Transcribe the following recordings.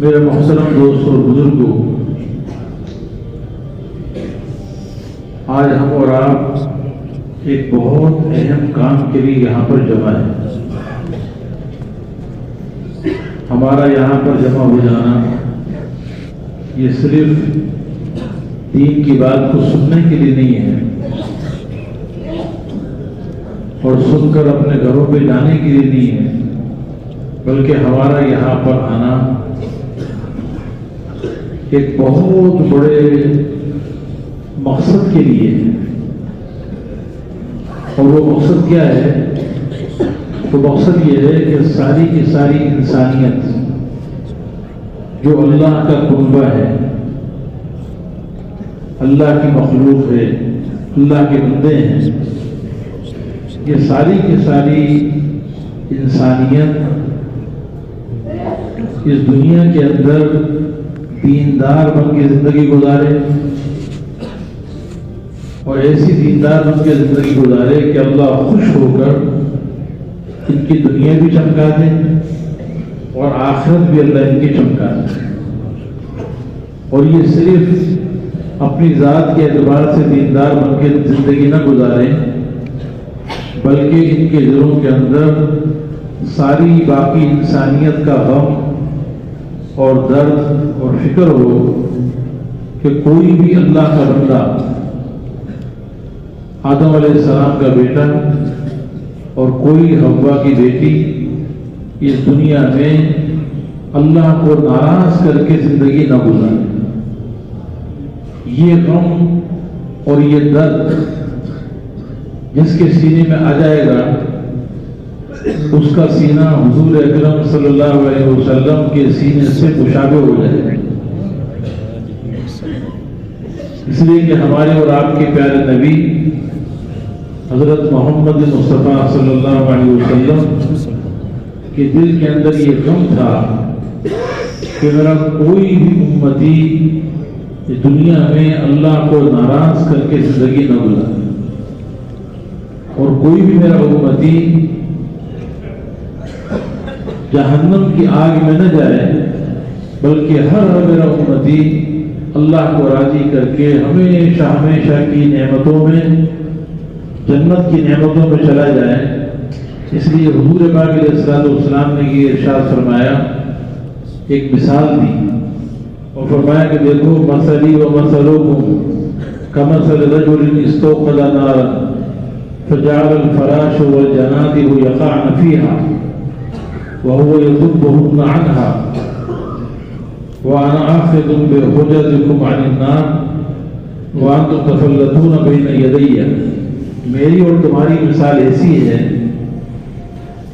میرے محترم دوست اور بزرگوں، آج ہم اور آپ ایک بہت اہم کام کے لیے یہاں پر جمع ہیں۔ ہمارا یہاں پر جمع ہو جانا یہ صرف دین کی بات کو سننے کے لیے نہیں ہے اور سن کر اپنے گھروں پہ جانے کے لیے نہیں ہے، بلکہ ہمارا یہاں پر آنا ایک بہت بڑے مقصد کے لیے ہے۔ اور وہ مقصد کیا ہے؟ وہ مقصد یہ ہے کہ ساری کی ساری انسانیت جو اللہ کا قربہ ہے، اللہ کی مخلوق ہے، اللہ کے بندے ہیں، یہ ساری کی ساری انسانیت اس دنیا کے اندر دیندار بن کے زندگی گزارے اور ایسی دیندار بن کے زندگی گزارے کہ اللہ خوش ہو کر ان کی دنیا بھی چمکا دے اور آخرت بھی اللہ ان کی چمکا دے۔ اور یہ صرف اپنی ذات کے اعتبار سے دیندار بن کے زندگی نہ گزارے، بلکہ ان کے دلوں کے اندر ساری باقی انسانیت کا غم اور درد اور فکر ہو کہ کوئی بھی اللہ کا بندہ، آدم علیہ السلام کا بیٹا اور کوئی حوا کی بیٹی اس دنیا میں اللہ کو ناراض کر کے زندگی نہ گزارے۔ یہ غم اور یہ درد جس کے سینے میں آ جائے گا، اس کا سینہ حضور اکرم صلی اللہ علیہ وسلم کے سینے سے مشابہ ہو جائے گا، اس لیے کہ ہمارے اور آپ کے پیارے نبی حضرت محمد مصطفیٰ صلی اللہ علیہ وسلم کے دل کے اندر یہ غم تھا کہ میرا کوئی بھی امتی دنیا میں اللہ کو ناراض کر کے زندگی نہ گزارے، اور کوئی بھی میرا امتی جہنم کی آگ میں نہ جائے، بلکہ ہر میرا امتی اللہ کو راضی کر کے ہمیشہ ہمیشہ کی نعمتوں میں، جنت کی نعمتوں میں چلا جائے۔ اس لیے حضور پاک علیہ الصلوۃ والسلام نے یہ ارشاد فرمایا، ایک مثال دی اور فرمایا کہ دیکھو مثلی و مثلکم کمثل رجل استوقد نارا فجعل الفراش والجنادب يقعن فيها وهو يذبهن عنها وأنا آخذ بحجزكم عن النار وأنتم تفلتون بين يدي۔ میری اور تمہاری مثال ایسی ہے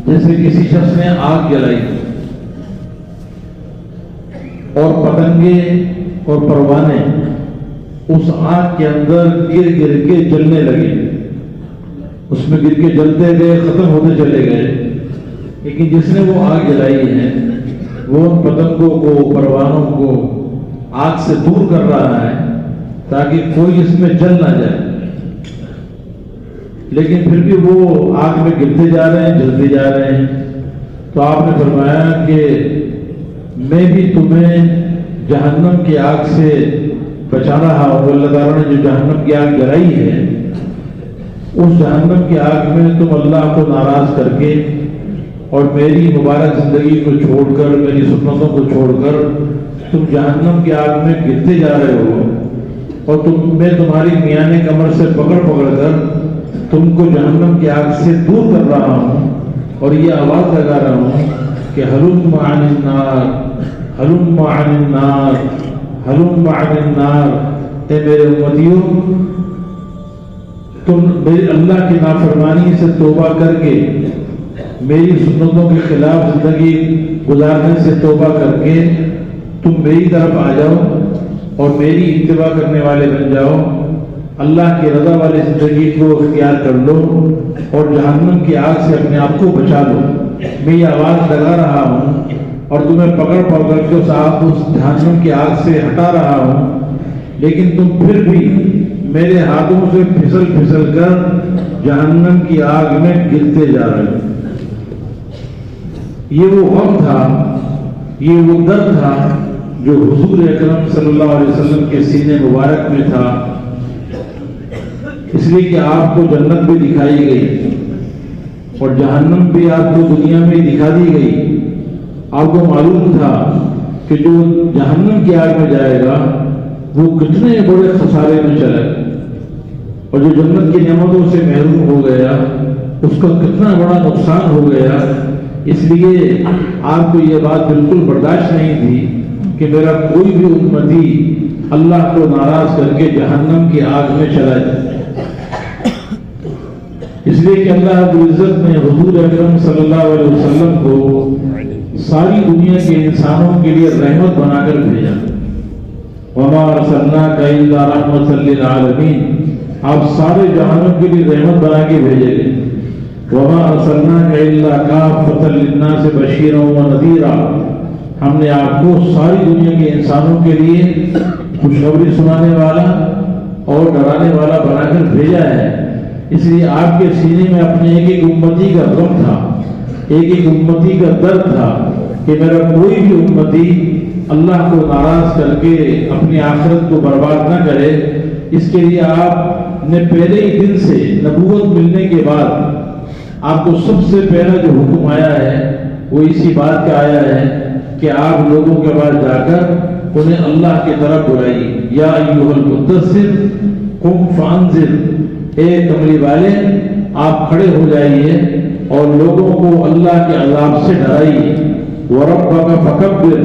جیسے کسی شخص نے آگ جلائی اور پتنگے اور پروانے اس آگ کے اندر گر گر کے جلنے لگے، اس میں گر کے جلتے گئے، ختم ہوتے چلے گئے، لیکن جس نے وہ آگ جلائی ہے وہ ان پتنگوں کو، پروانوں کو آگ سے دور کر رہا ہے تاکہ کوئی اس میں جل نہ جائے، لیکن پھر بھی وہ آگ میں گرتے جا رہے ہیں، جلتے جا رہے ہیں۔ تو آپ نے فرمایا کہ میں بھی تمہیں جہنم کی آگ سے بچا رہا ہوں۔ اللہ تعالیٰ نے جو جہنم کی آگ جلائی ہے، اس جہنم کی آگ میں تم اللہ کو ناراض کر کے اور میری مبارک زندگی کو چھوڑ کر، میری سنتوں کو چھوڑ کر تم جہنم کی آگ میں گرتے جا رہے ہو، اور میں تمہاری میان کمر سے پکڑ پکڑ کر تم کو جہنم کی آگ سے دور کر رہا ہوں، اور یہ آواز لگا رہا ہوں کہ ہلم عن النار، ہلم عن النار، ہلم عن النار۔ اے میرے امتیوں، تم میری اللہ کی نافرمانی سے توبہ کر کے، میری سنتوں کے خلاف زندگی گزارنے سے توبہ کر کے تم میری طرف آ جاؤ اور میری اتباع کرنے والے بن جاؤ، اللہ کی رضا والی زندگی کو اختیار کر لو اور جہنم کی آگ سے اپنے آپ کو بچا لو۔ میں یہ آواز لگا رہا ہوں اور تمہیں پکڑ پکڑ کے اس جہنم کی آگ سے ہٹا رہا ہوں، لیکن تم پھر بھی میرے ہاتھوں سے پھسل پھسل کر جہنم کی آگ میں گرتے جا رہے ہو۔ یہ وہ غم تھا یہ وہ درد تھا جو حضور اکرم صلی اللہ علیہ وسلم کے سینے مبارک میں تھا، اس لیے کہ آپ کو جنت بھی دکھائی گئی اور جہنم بھی آپ کو دنیا میں دکھا دی گئی۔ آپ کو معلوم تھا کہ جو جہنم کی آگ میں جائے گا وہ کتنے بڑے خسارے میں چلے، اور جو جنت کی نعمتوں سے محروم ہو گیا اس کا کتنا بڑا نقصان ہو گیا۔ اس لیے آپ کو یہ بات بالکل برداشت نہیں تھی کہ میرا کوئی بھی امتی اللہ کو ناراض کر کے جہنم کی آگ میں چلا جائے۔ اس لیے کہ اللہ رب العزت نے حضور اکرم صلی اللہ علیہ وسلم کو ساری دنیا کے انسانوں کے لیے رحمت بنا کر بھیجا۔ وما ارسلناک الا رحمۃ للعالمین، آپ سارے جہانوں کے لیے رحمت بنا کے بھیجے گئے۔ وما ارسلناک الا کافۃ للناس بشیرا ونذیرا، ہم نے آپ کو ساری دنیا کے انسانوں کے لیے خوشخبری سنانے والا اور ڈرانے والا بنا کر بھیجا ہے۔ اس لیے آپ کے سینے میں اپنے ایک ایک امتی کا غم تھا، ایک ایک امتی کا درد تھا کہ میرا کوئی بھی امتی اللہ کو ناراض کر کے اپنی آخرت کو برباد نہ کرے۔ اس کے لیے آپ نے پہلے ہی دن سے نبوت ملنے کے بعد آپ کو سب سے پہلا جو حکم آیا ہے وہ اسی بات کا آیا ہے کہ آپ لوگوں کے بعد جا کر انہیں اللہ کی طرف بلائیے۔ یا ایھا المدثر قم فانذر، اے کملی والے آپ کھڑے ہو جائیے اور لوگوں کو اللہ کے عذاب سے ڈرائیے۔ وربک فکبر،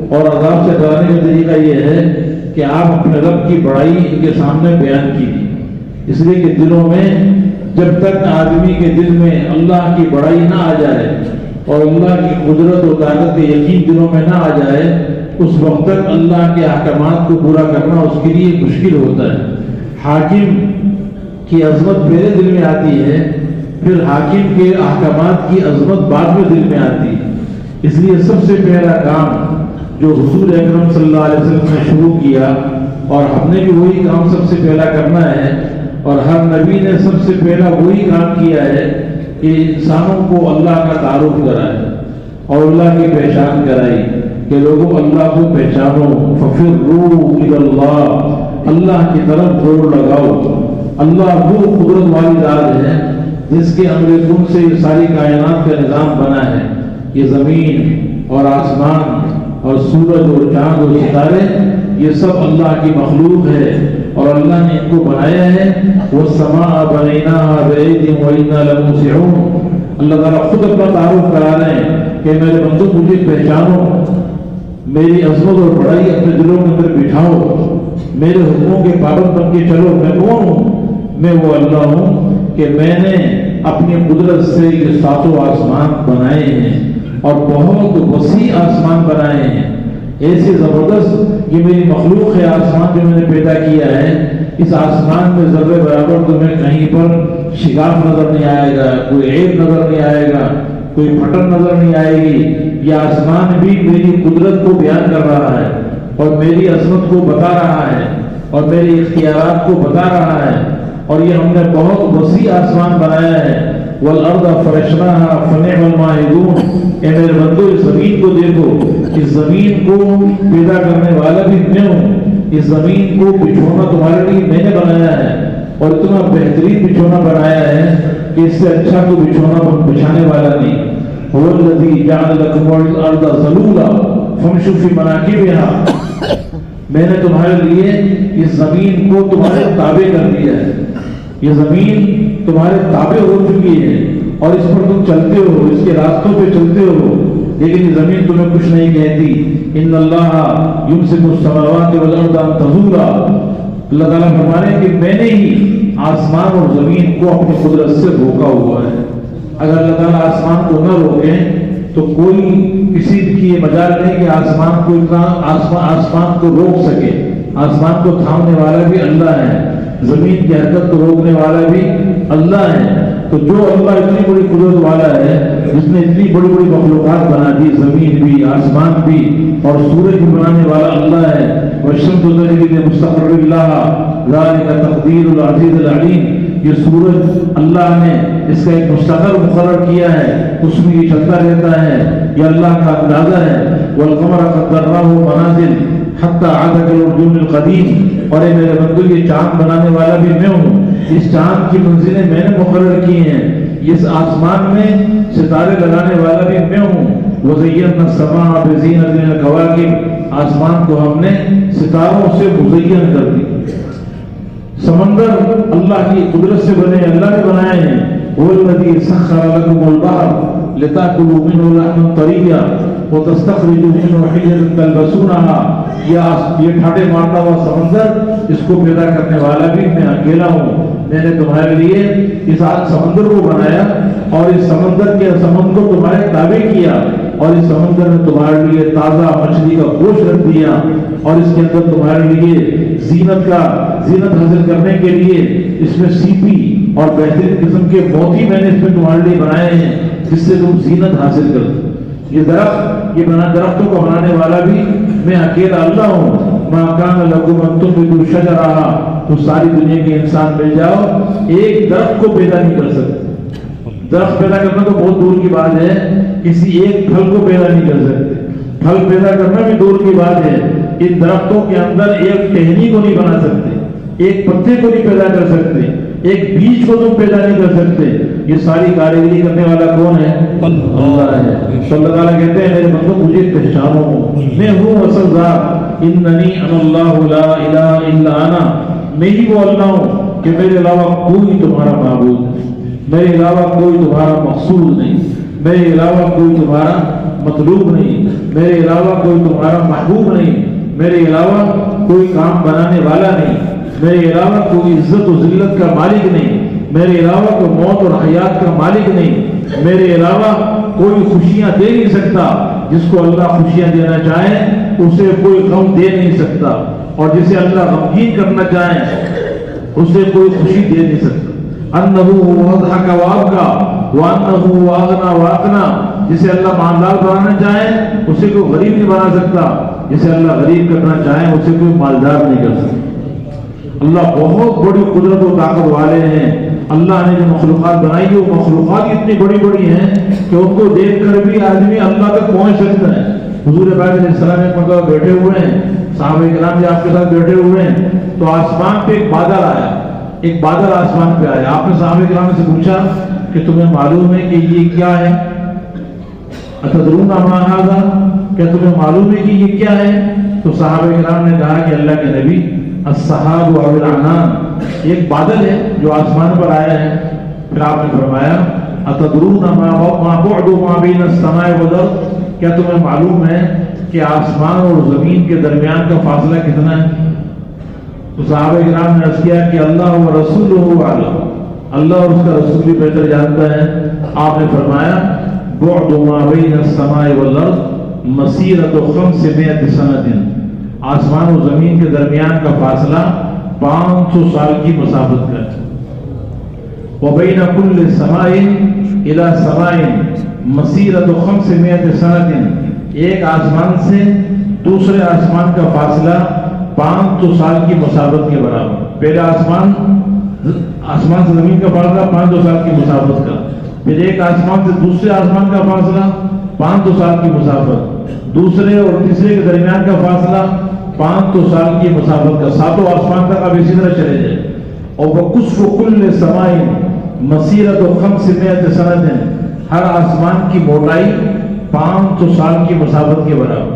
اور عذاب سے ڈرانے کا طریقہ یہ ہے کہ آپ اپنے رب کی بڑائی ان کے سامنے بیان کیجیے۔ اس لیے کہ دلوں میں جب تک آدمی کے دل میں اللہ کی بڑائی نہ آ جائے اور اللہ کی قدرت و طاقت کے یقین دلوں میں نہ آ جائے، اس وقت تک اللہ کے احکامات کو پورا کرنا اس کے لیے مشکل ہوتا ہے۔ حاکم کی عظمت پہلے دل میں آتی ہے، پھر حاکم کے احکامات کی عظمت بعد میں دل میں آتی ہے۔ اس لیے سب سے پہلا کام جو حضور اکرم صلی اللہ علیہ وسلم نے شروع کیا، اور ہم نے بھی وہی کام سب سے پہلا کرنا ہے، اور ہر نبی نے سب سے پہلا وہی کام کیا ہے کہ انسانوں کو اللہ کا تعارف کرائے اور اللہ کی پہچان کرائی کہ لوگوں اللہ کو پہچانو۔ ففروا الی اللہ، اللہ کی طرف دوڑ لگاؤ۔ اللہ وہ قدرت والی ذات ہے جس کے امر کن سے یہ ساری کائنات کا نظام بنا ہے۔ یہ زمین اور آسمان اور سورج اور چاند اور ستارے یہ سب اللہ کی مخلوق ہے، اور اللہ نے ان کو بنایا ہے۔ والسماء بنیناها بأید وإنا لموسعون، اللہ تعالیٰ خود اپنا تعارف کرا رہے ہیں کہ میرے بندو مجھے پہچانو، میری عظمت اور بڑائی اپنے دلوں کے اندر بٹھاؤ، میرے حکموں کے پابند بن کے چلو۔ میں کون ہوں؟ میں وہ اللہ ہوں کہ میں نے اپنی قدرت سے یہ ساتوں آسمان بنائے ہیں، اور بہت وسیع آسمان بنائے ہیں، ایسے زبردست یہ میری مخلوق ہے۔ آسمان جو میں نے پیدا کیا ہے، اس آسمان میں ذرے برابر تمہیں کہیں پر شگاف نظر نہیں آئے گا، کوئی عیب نظر نہیں آئے گا، کوئی پھٹن نظر نہیں آئے گی۔ یہ آسمان بھی میری قدرت کو بیان کر رہا ہے اور میری عظمت کو بتا رہا ہے اور میرے اختیارات کو بتا رہا ہے، اور یہ ہم نے بہت وسیع آسمان بنایا ہے۔ والارض فرشناها فنعم الماهدون، اے میرے بندو اس زمین کو دیکھو، اس زمین کو پیدا کرنے والا بھی میں ہوں، اس زمین کو بچھونا تمہارے لیے میں نے بنایا ہے، اور اتنا بہترین بچھونا بنایا ہے کہ اس سے اچھا تو بچھونا بچھانے والا نہیں۔ هو الذی جعل لکم الارض ذلولا فامشوا فی مناکبها، میں نے تمہارے لیے اس زمین کو تمہارے تابع کر دیا ہے، یہ زمین تمہارے تابع ہو چکی ہے اور اس پر تم چلتے ہو، اس کے راستوں پہ چلتے ہو، لیکن یہ زمین تمہیں کچھ نہیں کہتی۔ ان اللہ یمسک السماوات والارض ان تزولا، اللہ تعالیٰ فرمانے کہ میں نے ہی آسمان اور زمین کو اپنی قدرت سے روکا ہوا ہے۔ اگر اللہ تعالیٰ آسمان کو نہ روکے تو کوئی کسی کی یہ مجال نہیں کہ آسمان کو اتنا آسمان کو روک سکے۔ آسمان کو تھامنے والا بھی اللہ ہے، زمین کی حرکت کو روکنے والا بھی اللہ ہے۔ تو جو اللہ اتنی بڑی قدرت والا ہے، جس نے اتنی بڑی بڑی مخلوقات بنا دی، زمین بھی، آسمان بھی اور سورج بھی بنانے والا اللہ ہے۔ والشمس تجری لمستقر لها ذلك تقدیر العزیز العلیم، یہ سورج اللہ نے اس کا ایک مستقر مقرر کیا ہے، اس میں یہ چلتا رہتا ہے، یہ اللہ کا اندازہ ہے۔ والقمر قدرناہ منازل حتی عاد کالعرجون القدیم، اور اے میرے بندو یہ چاند بنانے والا بھی میں ہوں، اس چاند کی منزلیں میں نے مقرر کی ہیں، اس آسمان میں ستارے لگانے والا بھی میں ہوں۔ وزینا السماء بزینۃ الکواکب، آسمان کو ہم نے ستاروں سے مزین کر دی۔ سمندر اللہ کی قدرت سے بنے، اللہ نے بنائے ہیں۔ والذی سخر لکم البحر لتاکلوا منہ لحما طریا وتستخرجوا منہ حلیۃ تلبسونها، یہ ٹھاٹے مارتا ہوا سمندر، اس کو پیدا کرنے والا بھی میں اکیلا ہوں۔ میں نے تمہارے لیے اس سمندر کو بنایا اور اس سمندر کے سمندر کو تمہارے تابع کیا، اور اس سمندر میں تمہارے لیے تازہ مچھلی کا گوشت رکھ دیا، اور اس کے اندر تمہارے لیے زینت حاصل کرنے کے لیے اس میں سیپی اور بہترین قسم کے موتی میں نے اس میں تمہارے لیے بنائے ہیں، جس سے تم زینت حاصل کرو۔ یہ درختوں کو بنانے والا بھی میں اکیلا اللہ ہوں۔ ما کان لکم ان تنبتوا شجرہا، تو ساری دنیا کے انسان مل جاؤ، ایک درخت کو پیدا نہیں کر سکتے۔ درخت پیدا کرنا تو بہت دور کی بات ہے، کسی ایک پھل کو پیدا نہیں کر سکتے، پھل پیدا کرنا بھی دور کی بات ہے، ان درختوں کے اندر ایک ٹہنی کو نہیں بنا سکتے، ایک پتے کو نہیں پیدا کر سکتے، ایک بیج کو تم پیدا نہیں کر سکتے۔ یہ ساری کاریگری کرنے والا کون ہے؟ اللہ ہے۔ تو اللہ تعالیٰ کہتے ہیں میرے بندو مجھے پہچانو، میں ہوں اصل ذات، اننی انا اللہ لا الہ الا انا، میں ہی وہ اللہ ہوں کہ میرے علاوہ کوئی تمہارا معبود نہیں، میرے علاوہ کوئی تمہارا مقصود نہیں، میرے علاوہ کوئی تمہارا مطلوب نہیں، میرے علاوہ کوئی تمہارا محبوب نہیں، میرے علاوہ کوئی کام بنانے والا نہیں، میرے علاوہ کوئی عزت و ذلت کا مالک نہیں، میرے علاوہ کوئی موت اور حیات کا مالک نہیں، میرے علاوہ کوئی خوشیاں دے نہیں سکتا، جس کو اللہ خوشیاں دینا چاہے اسے کوئی غم دے نہیں سکتا، اور جسے اللہ غمگین کرنا چاہے اسے کوئی خوشی دے نہیں سکتا۔ انہ اضحک وابکا وانہ اغنی واقنا، جسے اللہ مالدار بنانا چاہے اسے کوئی غریب نہیں بنا سکتا، جسے اللہ غریب کرنا چاہے اسے کوئی مالدار نہیں کر سکتا۔ اللہ بہت بڑی قدرت و طاقت والے ہیں۔ اللہ نے جو مخلوقات بنائی ہے وہ مخلوقات اتنی بڑی بڑی ہیں کہ ان کو دیکھ کر بھی آدمی اللہ تک پہنچ سکتا ہے۔ حضور پاک علیہ السلام ایک مرتبہ بیٹھے ہوئے ہیں، صحابہ کرام بھی آپ کے ساتھ بیٹھے ہوئے ہیں، تو آسمان پہ ایک بادل آیا، ایک بادل آسمان پہ آیا۔ آپ نے صحابہ کرام سے پوچھا کہ تمہیں معلوم ہے کہ یہ کیا ہے؟ اتدرون ما ھذا، کیا تمہیں معلوم ہے کہ یہ کیا ہے؟ تو صحابہ کرام نے کہا کہ اللہ کے نبی السحاب و العنان، ایک بادل ہے جو آسمان پر آیا ہے۔ پھر آپ نے فرمایا اتدرون ما بعد ما بین السماء والارض، کیا تمہیں معلوم ہے کہ آسمان اور زمین کے درمیان کا فاصلہ کتنا ہے؟ تو صحابہ کرام نے عرض کیا کہ اللہ و رسولہ اعلم، اللہ اور اس کا رسول بھی بہتر جانتا ہے۔ آپ نے فرمایا بعد ما بین السماء والارض مسیرۃ 500 سنۃ، آسمان و زمین کے درمیان کا فاصلہ 500 سال کی مسافت کا ہے۔ وبین کل سماء الی سماء مسیرۃ 500 سنۃ، ایک آسمان سے دوسرے آسمان کا فاصلہ 500 سال کی مسافت کے برابر۔ پہلے آسمان سے زمین کا فاصلہ 500 سال کی مسافت کا، پھر ایک آسمان سے دوسرے آسمان کا فاصلہ 500 سال کی مسافت، دوسرے اور تیسرے کے درمیان کا فاصلہ 500 سال کی مسافت کا، ساتوں آسمان تک آپ اسی طرح چلے جائیں۔ اور وَقُصْفُ كُلِّ سَمَاءٍ مَسِيرَةُ 500 سَنَةٍ، ہر آسمان کی موٹائی 500 سال کی مسافت کے برابر۔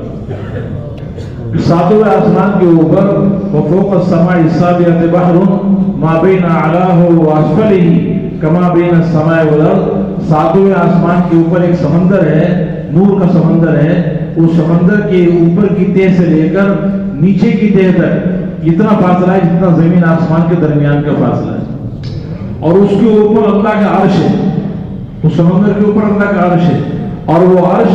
ساتویں آسمان کے اوپر وفوق السماء السابعۃ بحر ما بین اعلاہ واسفلہ کما بین السماء والارض، ساتویں آسمان کے اوپر ایک سمندر ہے، نور کا سمندر ہے، اس سمندر کے اوپر کی تہہ سے لے کر نیچے کی تہہ تک اتنا فاصلہ ہے جتنا زمین آسمان کے درمیان کا فاصلہ ہے، اور اس کے اوپر اللہ کا عرش ہے، اس سمندر کے اوپر اللہ کا عرش ہے، اور وہ عرش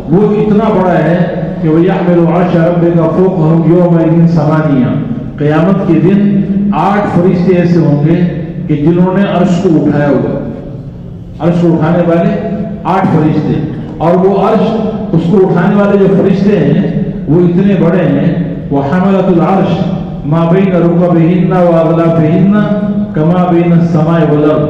وہ اتنا بڑا ہے کہ وَيَحْمِلُ عَرْشَ رَبِّكَ فَوْقَهُمْ يَوْمَئِذٍ ثَمَانِيَةٌ، قیامت کے دن 8 فرشتے ایسے ہوں گے کہ جنہوں نے عرش کو اٹھایا ہوا، عرش کو اٹھانے والے 8 فرشتے، اور وہ عرش اس کو اٹھانے والے جو فرشتے ہیں وہ اتنے بڑے ہیں، وَحَمَلَةُ الْعَرْشِ مَا بَيْنَ رُكَبِهِنَّ وَأَغْلَافِهِنَّ كَمَا بَيْنَ السَّمَاءِ وَالْأَرْضِ،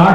8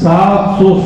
700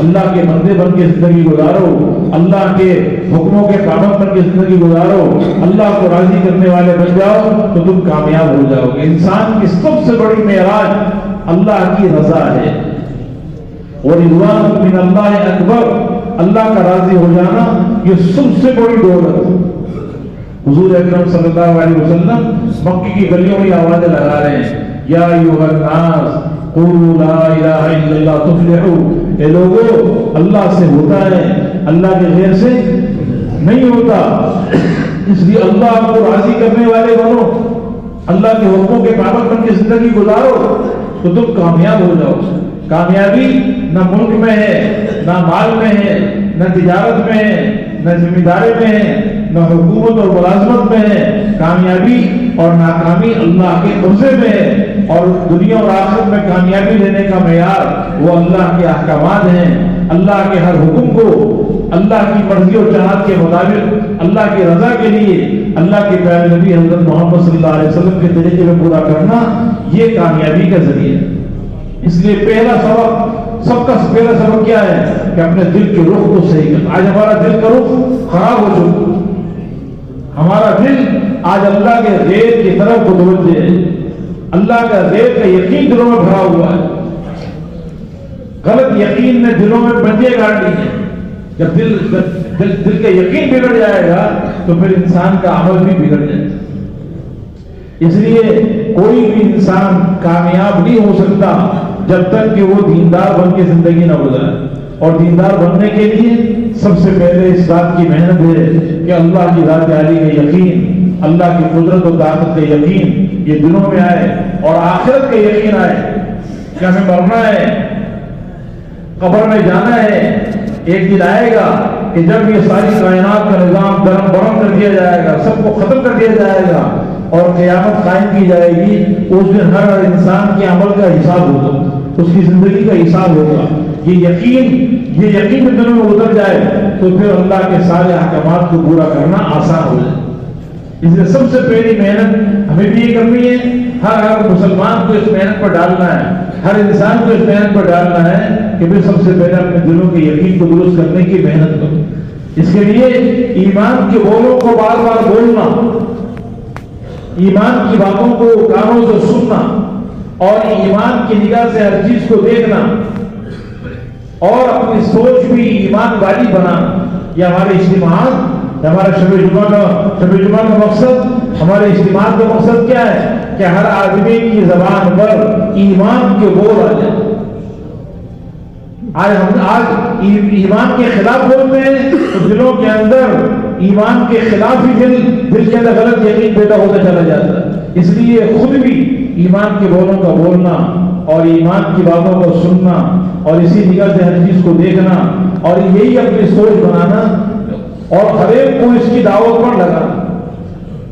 اللہ کے بندے بن کے زندگی گزارو، اللہ کے حکموں کے پابند بن کے زندگی گزارو، اللہ کو راضی کرنے والے بن جاؤ تو تم کامیاب ہو جاؤ گے۔ انسان کی سب سے بڑی معراج اللہ کی رضا ہے، وَرِضْوَانٌ مِّنَ اللَّهِ أَكْبَرُ، اللہ کا راضی ہو جانا یہ سب سے بڑی دولت۔ حضور اکرم صلی اللہ علیہ وسلم مکے کی گلیوں میں آوازیں لگا رہے ہیں، یا ایھا الناس قولوا لا الہ الا اللہ تفلحوا، اے لوگو اللہ سے ہوتا ہے، اللہ کے غیر سے نہیں ہوتا، اس لیے اللہ کو راضی کرنے والے بنو، اللہ کے حکموں کے پابند بن کے زندگی گزارو تو تم کامیاب ہو جاؤ۔ کامیابی نہ ملک میں ہے، نہ مال میں ہے، نہ تجارت میں ہے، نہ ذمہ داری میں ہے، نہ حکومت اور ملازمت میں ہے۔ کامیابی اور ناکامی اللہ کے قبضے میں ہے، اور دنیا اور آخرت میں کامیابی لینے کا معیار وہ اللہ کے احکامات ہیں۔ اللہ کے ہر حکم کو اللہ کی مرضی اور چاہت کے مطابق اللہ کی رضا کے لیے اللہ کے پیارے نبی حضرت محمد صلی اللہ علیہ وسلم کے طریقے میں پورا کرنا یہ کامیابی کا ذریعہ ہے۔ اس لیے پہلا سبق، سب کا پہلا سبق کیا ہے کہ اپنے دل کے رخ کو صحیح کرنا۔ آج ہمارا دل کا رخ خراب ہو چکا، ہمارا دل آج اللہ کے غیر کی طرف متوجہ ہے، اللہ کا غیر کا یقین دلوں میں بھرا ہوا ہے۔ غلط یقین نے دلوں میں بندے گاڑ لی ہیں۔ جب دل کا یقین بگڑ جائے گا تو پھر انسان کا عمل بھی بگڑ جائے گا۔ اس لیے کوئی بھی انسان کامیاب نہیں ہو سکتا جب تک کہ وہ دیندار بن کے زندگی نہ گزارے، اور دیندار بننے کے لیے سب سے پہلے اس بات کی محنت ہے کہ اللہ کی ذات عالی کا یقین، اللہ کی قدرت و طاقت کا یقین یہ دلوں میں آئے، اور آخرت کا یقین آئے کہ ہمیں مرنا ہے، قبر میں جانا ہے، ایک دن آئے گا کہ جب یہ ساری کائنات کا نظام درم برم کر دیا جائے گا، سب کو ختم کر دیا جائے گا اور قیامت قائم کی جائے گی، اس دن ہر انسان کے عمل کا حساب ہوگا، اس کی زندگی کا حساب ہوگا۔ یہ یقین دلوں میں اتر جائے تو پھر اللہ کے سارے احکامات کو پورا کرنا آسان ہو جائے۔ اس لیے سب سے پہلی محنت ہمیں بھی یہ کرنی ہے، ہر مسلمان کو اس محنت پر ڈالنا ہے، ہر انسان کو اس محنت پر ڈالنا ہے کہ پھر سب سے پہلے اپنے دلوں کے یقین کو درست کرنے کی محنت کرو۔ اس کے لیے ایمان کے بولوں کو بار بار بولنا، ایمان کی باتوں کو کانوں سے سننا، اور ایمان کی نگاہ سے ہر چیز کو دیکھنا، اور اپنی سوچ بھی ایمان والی بنانا۔ یہ ہمارے اجتماعات، ہمارا شب جمعہ کا مقصد، ہمارے اجتماعات کا مقصد کیا ہے کہ ہر آدمی کی زبان پر ایمان کے بول آ جائے۔ آج ایمان کے خلاف بولتے ہیں تو دلوں کے اندر ایمان کے خلاف ہی دل کے اندر غلط یقین پیدا ہوتا چلا جاتا ہے۔ اس لیے خود بھی ایمان کے بولوں کا بولنا اور ایمان کی باتوں کو سننا اور اسی نگاہ سے ہر چیز کو دیکھنا اور یہی اپنی سوچ بنانا اور ہر ایک کو اس کی دعوت پر لگانا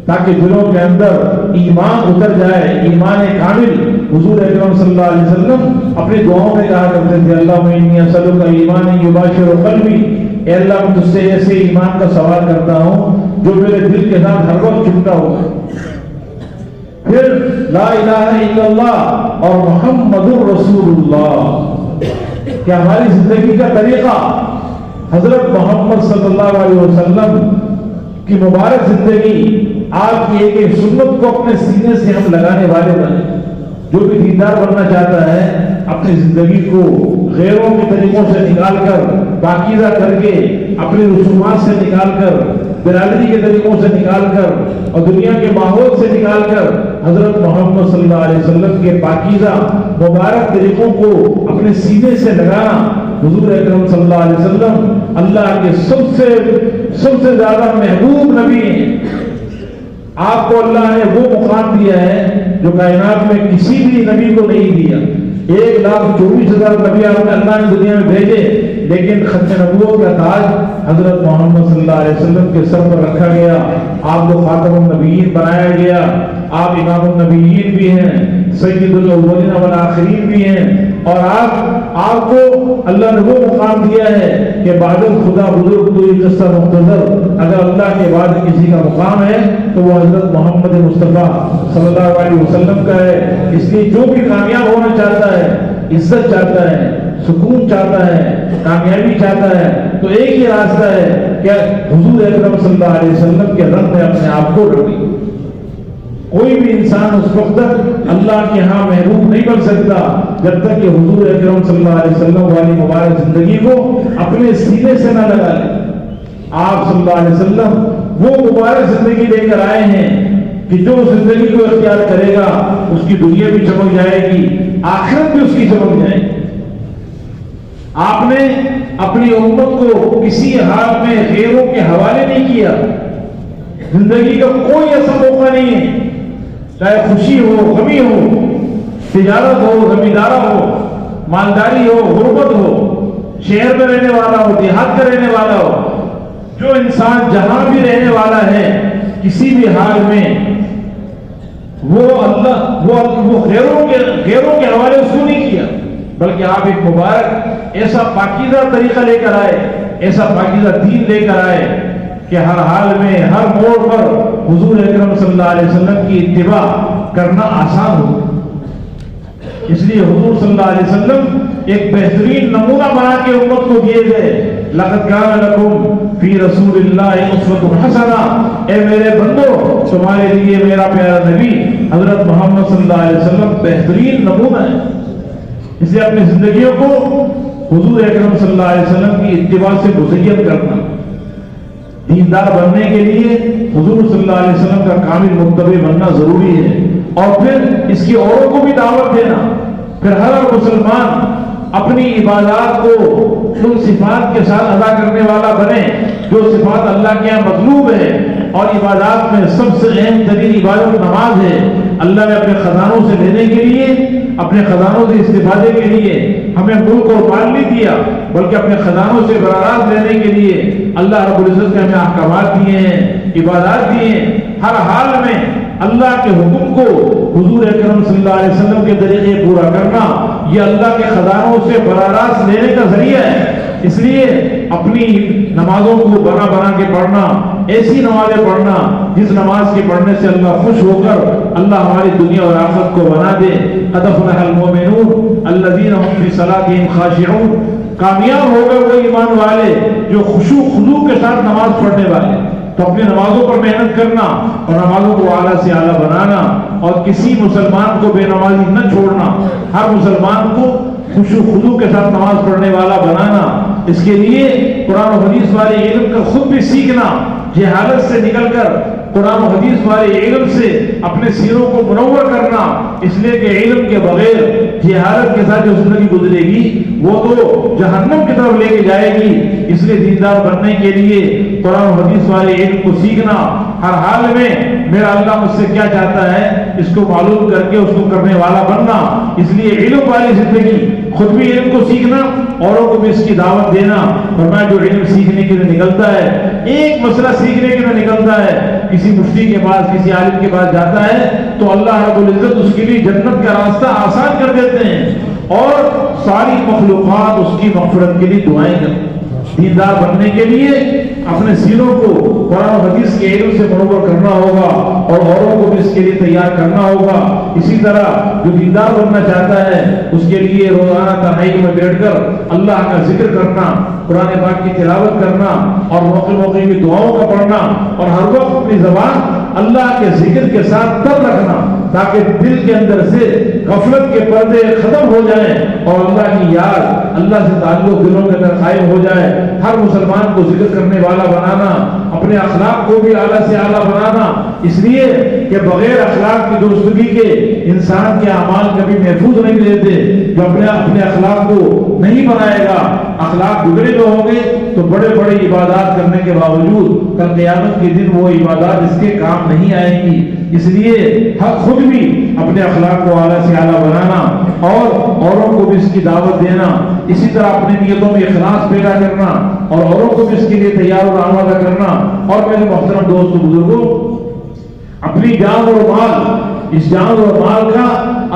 تاکہ دلوں کے اندر ایمان اتر جائے، ایمان کامل۔ حضور اکرم صلی اللہ علیہ وسلم اپنی دعاؤں میں کہا کرتے تھے، اللہم انی اسألک ایمانا یباشر قلبی، اے اللہ میں تجھ سے ایسے ایمان کا سوال کرتا ہوں جو میرے دل کے ساتھ ہر وقت چمٹا ہوگا۔ پھر لا الہ الا اللہ اور محمد رسول اللہ، کہ ہماری زندگی کا طریقہ حضرت محمد صلی اللہ علیہ وسلم کی مبارک زندگی، آپ کی ایک ایک سنت کو اپنے سینے سے ہم لگانے والے بنے۔ جو بھی دیندار بننا چاہتا ہے اپنی زندگی کو غیروں کے طریقوں سے نکال کر، پاکیزہ کر کے، اپنے رسومات سے نکال کر، برادری کے طریقوں سے نکال کر اور دنیا کے ماحول سے نکال کر حضرت محمد صلی اللہ علیہ وسلم کے پاکیزہ مبارک طریقوں کو اپنے سینے سے لگانا۔ حضور اکرم صلی اللہ علیہ وسلم اللہ کے سب سے زیادہ محبوب نبی ہیں۔ آپ کو اللہ نے وہ مقام دیا ہے جو کائنات میں کسی بھی نبی کو نہیں دیا۔ 1,24,000 نبی اللہ نے دنیا میں بھیجے، لیکن ختم نبوت کا تاج حضرت محمد صلی اللہ علیہ وسلم کے سر پر رکھا گیا۔ آپ کو خاتم النبیین بنایا گیا، آپ امام النبیین بھی ہیں، سید الاولین والآخرین بھی ہیں، اور آپ کو اللہ نے وہ مقام دیا ہے کہ بعد خدا بزرگ تو یہ قصہ مختصر، اگر اللہ کے بعد کسی کا مقام ہے تو وہ حضرت محمد مصطفیٰ صلی اللہ علیہ وسلم کا ہے۔ اس لیے جو بھی کامیاب ہونا چاہتا ہے، عزت چاہتا ہے، سکون چاہتا ہے، کامیابی چاہتا ہے، تو ایک ہی راستہ ہے کہ حضور اکرم صلی اللہ علیہ وسلم کے رنگ میں اپنے آپ کو رکھیں۔ کوئی بھی انسان اس وقت تک اللہ کے ہاں محبوب نہیں بن سکتا جب تک کہ حضور اکرم صلی اللہ علیہ وسلم والی مبارک زندگی کو اپنے سینے سے نہ لگا لے۔ آپ صلی اللہ علیہ وسلم وہ مبارک زندگی لے کر آئے ہیں کہ جو زندگی کو اختیار کرے گا اس کی دنیا بھی چمک جائے گی، آخرت بھی اس کی چمک جائے گی۔ آپ نے اپنی امت کو کسی حال میں غیروں کے حوالے نہیں کیا۔ زندگی کا کوئی ایسا موقع نہیں ہے، چاہے خوشی ہو، غمی ہو، تجارت ہو، زمیندارہ ہو، مالداری ہو، غربت ہو، شہر میں رہنے والا ہو، دیہات کا رہنے والا ہو، جو انسان جہاں بھی رہنے والا ہے کسی بھی حال میں وہ غیروں کے حوالے اس کو نہیں کیا، بلکہ آپ ایک مبارک ایسا پاکیزہ طریقہ لے کر آئے، ایسا پاکیزہ دین لے کر آئے کہ ہر حال میں، ہر موڑ پر حضور اکرم صلی اللہ علیہ وسلم کی اتباع کرنا آسان ہو۔ اس لیے حضور صلی اللہ علیہ وسلم ایک بہترین نمونہ بنا کے امت کو دیے گئے۔ لقد کان لکم فی رسول اللہ اسوۃ حسنہ، اے میرے بندو تمہارے لیے میرا پیارا نبی حضرت محمد صلی اللہ علیہ وسلم بہترین نمونہ ہے۔ اس لیے اپنی زندگیوں کو حضور اکرم صلی اللہ علیہ وسلم کی اتباع سے مزین کرنا، دیندار بننے کے لیے حضور صلی اللہ علیہ وسلم کا کامل متبع بننا ضروری ہے، اور پھر اس کی اوروں کو بھی دعوت دینا۔ پھر ہر مسلمان اپنی عبادات کو ان صفات کے ساتھ ادا کرنے والا بنے جو صفات اللہ کے یہاں مطلوب ہے، اور عبادات میں سب سے اہم ترین عبادت نماز ہے۔ اللہ نے اپنے خزانوں سے لینے کے لیے، اپنے خزانوں سے استفادے کے لیے ہمیں ملک اور مال نہیں دیا، بلکہ اپنے خزانوں سے براہ راست لینے کے لیے اللہ رب العزت نے ہمیں احکامات دیے ہیں، عبادات دیے ہیں۔ ہر حال میں اللہ کے حکم کو حضور اکرم صلی اللہ علیہ وسلم کے طریقے پورا کرنا، یہ اللہ کے خزانوں سے براہ راست لینے کا ذریعہ ہے۔ اس لیے اپنی نمازوں کو بنا بنا کے پڑھنا، ایسی نمازیں پڑھنا جس نماز کے پڑھنے سے اللہ خوش ہو کر اللہ ہماری دنیا اور آخرت کو بنا دے۔ قد افلح المؤمنون الذین هم فی صلاتهم خاشعون، کامیاب ہو گئے وہ ایمان والے جو خشوع خضوع کے ساتھ نماز پڑھنے والے۔ تو اپنی نمازوں پر محنت کرنا اور نمازوں کو اعلیٰ سے اعلیٰ بنانا، اور کسی مسلمان کو بے نمازی نہ چھوڑنا، ہر مسلمان کو خشوع خضوع کے ساتھ نماز پڑھنے والا بنانا۔ اس کے لیے قرآن و حدیث والے علم کا خود بھی سیکھنا، جہالت سے نکل کر قرآن و حدیث والے علم سے اپنے سینوں کو منور کرنا، اس لیے کہ علم کے بغیر جہالت کے ساتھ جو زندگی گزرے گی وہ تو جہنم کی طرف لے کے جائے گی۔ اس لیے دیندار بننے کے لیے قرآن و حدیث والے علم کو سیکھنا، ہر حال میں میرا اللہ مجھ سے کیا چاہتا ہے اس کو معلوم کر کے اس کو کرنے والا بننا۔ اس لیے علم والی زندگی، خود بھی علم کو سیکھنا، اوروں کو بھی اس کی دعوت دینا۔ فرمایا جو علم سیکھنے کے لیے نکلتا ہے، ایک مسئلہ سیکھنے کے لیے نکلتا ہے، کسی مفتی کے پاس، کسی عالم کے پاس جاتا ہے تو اللہ رب العزت اس کے لیے جنت کا راستہ آسان کر دیتے ہیں، اور ساری مخلوقات اس کی مغفرت کے لیے دعائیں کرتے ہیں۔ دیندار بننے کے لیے اپنے سینوں کو قرآن و حدیث کے علم سے منور کرنا ہوگا، اور اوروں کو بھی اس کے لیے تیار کرنا ہوگا۔ اسی طرح جو دیندار بننا چاہتا ہے اس کے لیے روزانہ تنہائی میں بیٹھ کر اللہ کا ذکر کرنا، قرآن پاک کی تلاوت کرنا، اور موقع موقع کی دعاؤں کا پڑھنا، اور ہر وقت اپنی زبان اللہ کے ذکر کے ساتھ تب رکھنا تاکہ دل کے اندر سے غفلت کے پردے ختم ہو جائیں اور اللہ کی یاد، اللہ سے تعلق دلوں کے اندر قائم ہو جائے۔ ہر مسلمان کو ذکر کرنے والا بنانا، اپنے اخلاق کو بھی اعلیٰ سے اعلیٰ بنانا، اس لیے کہ بغیر اخلاق کی درستگی کے انسان کے اعمال کبھی محفوظ نہیں رہتے۔ جو اپنے اخلاق کو نہیں بنائے گا، اخلاق بگڑے ہوں گے تو بڑے بڑے عبادات کرنے کے باوجود کل قیامت کے دن وہ عبادات اس کے کام نہیں آئیں گی۔ اس لیے خود بھی اپنے اخلاق کو اعلیٰ سے اعلیٰ بنانا اور اوروں کو بھی اس کی دعوت دینا، اسی طرح اپنی نیتوں میں اخلاص پیدا کرنا اور اوروں کو بھی اس کے لیے تیار اور آمادہ کرنا۔ اور میرے محترم دوستو بزرگوں، اپنی جان اور مال، اس جان اور مال کا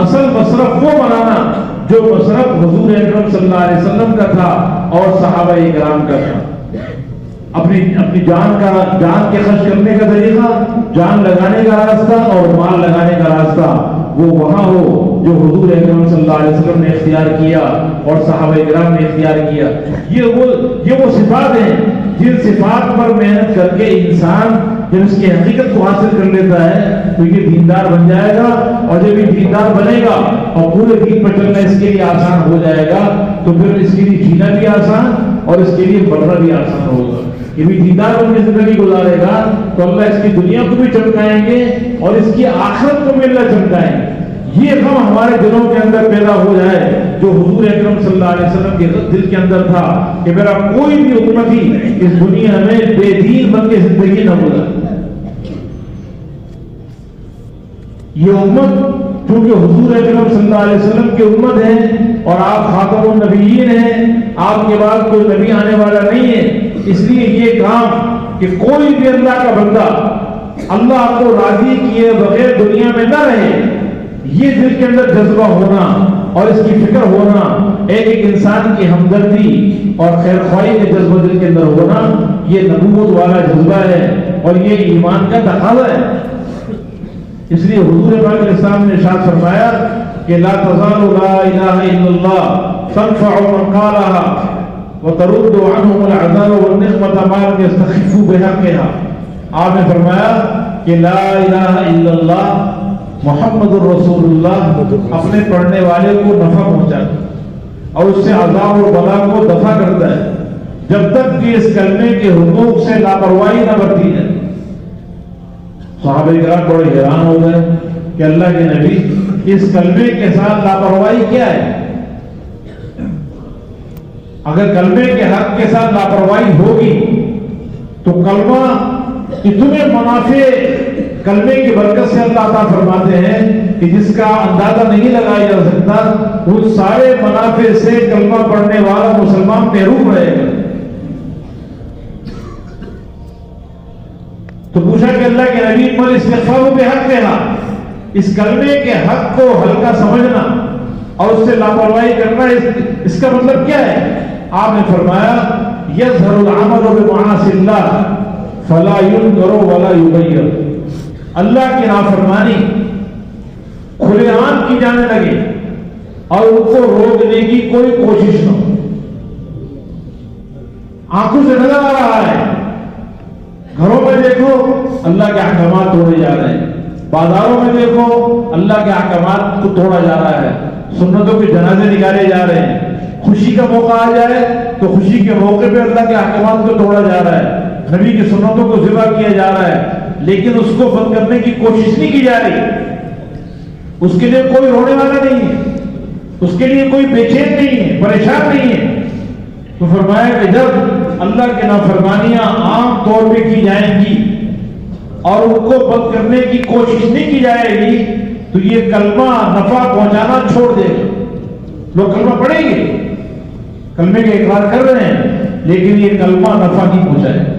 اصل مصرف وہ بنانا جو مصرف حضور اکرم صلی اللہ علیہ وسلم کا تھا اور صحابہ کرام کا تھا۔ اپنی جان کے خرچ کرنے کا طریقہ، جان لگانے کا راستہ اور مال لگانے کا راستہ وہ وہاں ہو جو حضور اکرم صلی اللہ علیہ وسلم نے اختیار کیا۔ اور صحابہ کرام نے اختیار کیا. یہ وہ صفات ہیں جن صفات پر محنت کر کے انسان جب اس کی حقیقت کو حاصل کر لیتا ہے تو یہ دیندار بن جائے گا. اور جب یہ دیندار بنے گا اور پورے دین پر چلنا اس کے لیے آسان ہو جائے گا تو پھر اس کے لیے جینا بھی آسان اور اس کے لیے مرنا بھی آسان ہوگا. یہ بھی دیندار بن کے زندگی گزارے گا تو اللہ اس کی دنیا کو بھی چمکائیں گے اور اس کی آخرت کو بھی اللہ چمکائیں گے. یہ غم ہمارے دلوں کے اندر پیدا ہو جائے جو حضور اکرم صلی اللہ علیہ وسلم کے دل کے اندر تھا کہ میرا کوئی بھی امتی اس دنیا میں بے دین بن کے زندگی نہ گزارے. یہ امت چونکہ حضور اکرم صلی اللہ علیہ وسلم کی امت ہے اور آپ خاتم النبیین ہیں, آپ کے بعد کوئی نبی آنے والا نہیں ہے, اس لیے یہ کام کہ کوئی بھی اللہ کا بندہ اللہ کو راضی کیے بغیر دنیا میں نہ رہے, یہ دل کے اندر جذبہ ہونا اور اس کی فکر ہونا, ایک انسان کی ہمدردی اور خیر خواہی کا جذبہ دل کے اندر ہونا, یہ نبوت والا جذبہ ہے اور یہ ایمان کا تقاضا ہے. اس لیے حضور پاک علیہ السلام نے ارشاد فرمایا کہ لا تزال لا الہ الا اللہ تنفع من قالها وترد عنهم العذاب والنقمة ما لم يستخفوا بحقها. آپ نے فرمایا کہ لا الہ الا اللہ محمد الرسول اللہ اپنے پڑھنے والے کو نفع پہنچاتا اور اس سے عذاب و بلا کو دفع کرتا ہے جب تک کہ اس کلمے کے حقوق سے لاپرواہی نہ برتی ہے. صحابہ کرام بڑے حیران ہو گئے کہ اللہ کے نبی اس کلمے کے ساتھ لاپرواہی کیا ہے؟ اگر کلمے کے حق کے ساتھ لاپرواہی ہوگی تو کلمہ اتنے منافع کلمے کی برکت سے اللہ عطا فرماتے ہیں کہ جس کا اندازہ نہیں لگایا جا سکتا. ان سارے منافع سے کلمہ پڑھنے والا مسلمان محروم رہے گا. تو پوچھا کہ اللہ کے نبی پر استغفار بے حق کہنا, اس کلمے کے حق کو ہلکا سمجھنا اور اس سے لاپرواہی کرنا اس کا مطلب کیا ہے؟ آپ نے فرمایا یظہر العمل بمعاصی اللہ فلا ينکر ولا یغیر. اللہ کی نافرمانی کھلے عام کی جانے لگے اور ان کو روکنے کی کوئی کوشش نہ ہو. آنکھوں سے نظر آ رہا ہے, گھروں میں دیکھو اللہ کے احکامات توڑے جا رہے ہیں, بازاروں میں دیکھو اللہ کے احکامات کو توڑا جا رہا ہے, سنتوں کے جنازے نکالے جا رہے ہیں. خوشی کا موقع آ جائے تو خوشی کے موقع پہ اللہ کے احکامات کو توڑا جا رہا ہے, نبی کی سنتوں کو ذبح کیا جا رہا ہے, لیکن اس کو بند کرنے کی کوشش نہیں کی جا رہی. اس کے لیے کوئی رونے والا نہیں ہے, اس کے لیے کوئی بے چین نہیں ہے, پریشان نہیں ہے. تو فرمایا کہ جب اللہ کی نافرمانیاں عام طور پہ کی جائیں گی اور ان کو بند کرنے کی کوشش نہیں کی جائے گی تو یہ کلمہ نفع پہنچانا چھوڑ دے گا. لوگ کلمہ پڑھیں گے, کلمے کا اقرار کر رہے ہیں, لیکن یہ کلمہ نفع نہیں پہنچائے.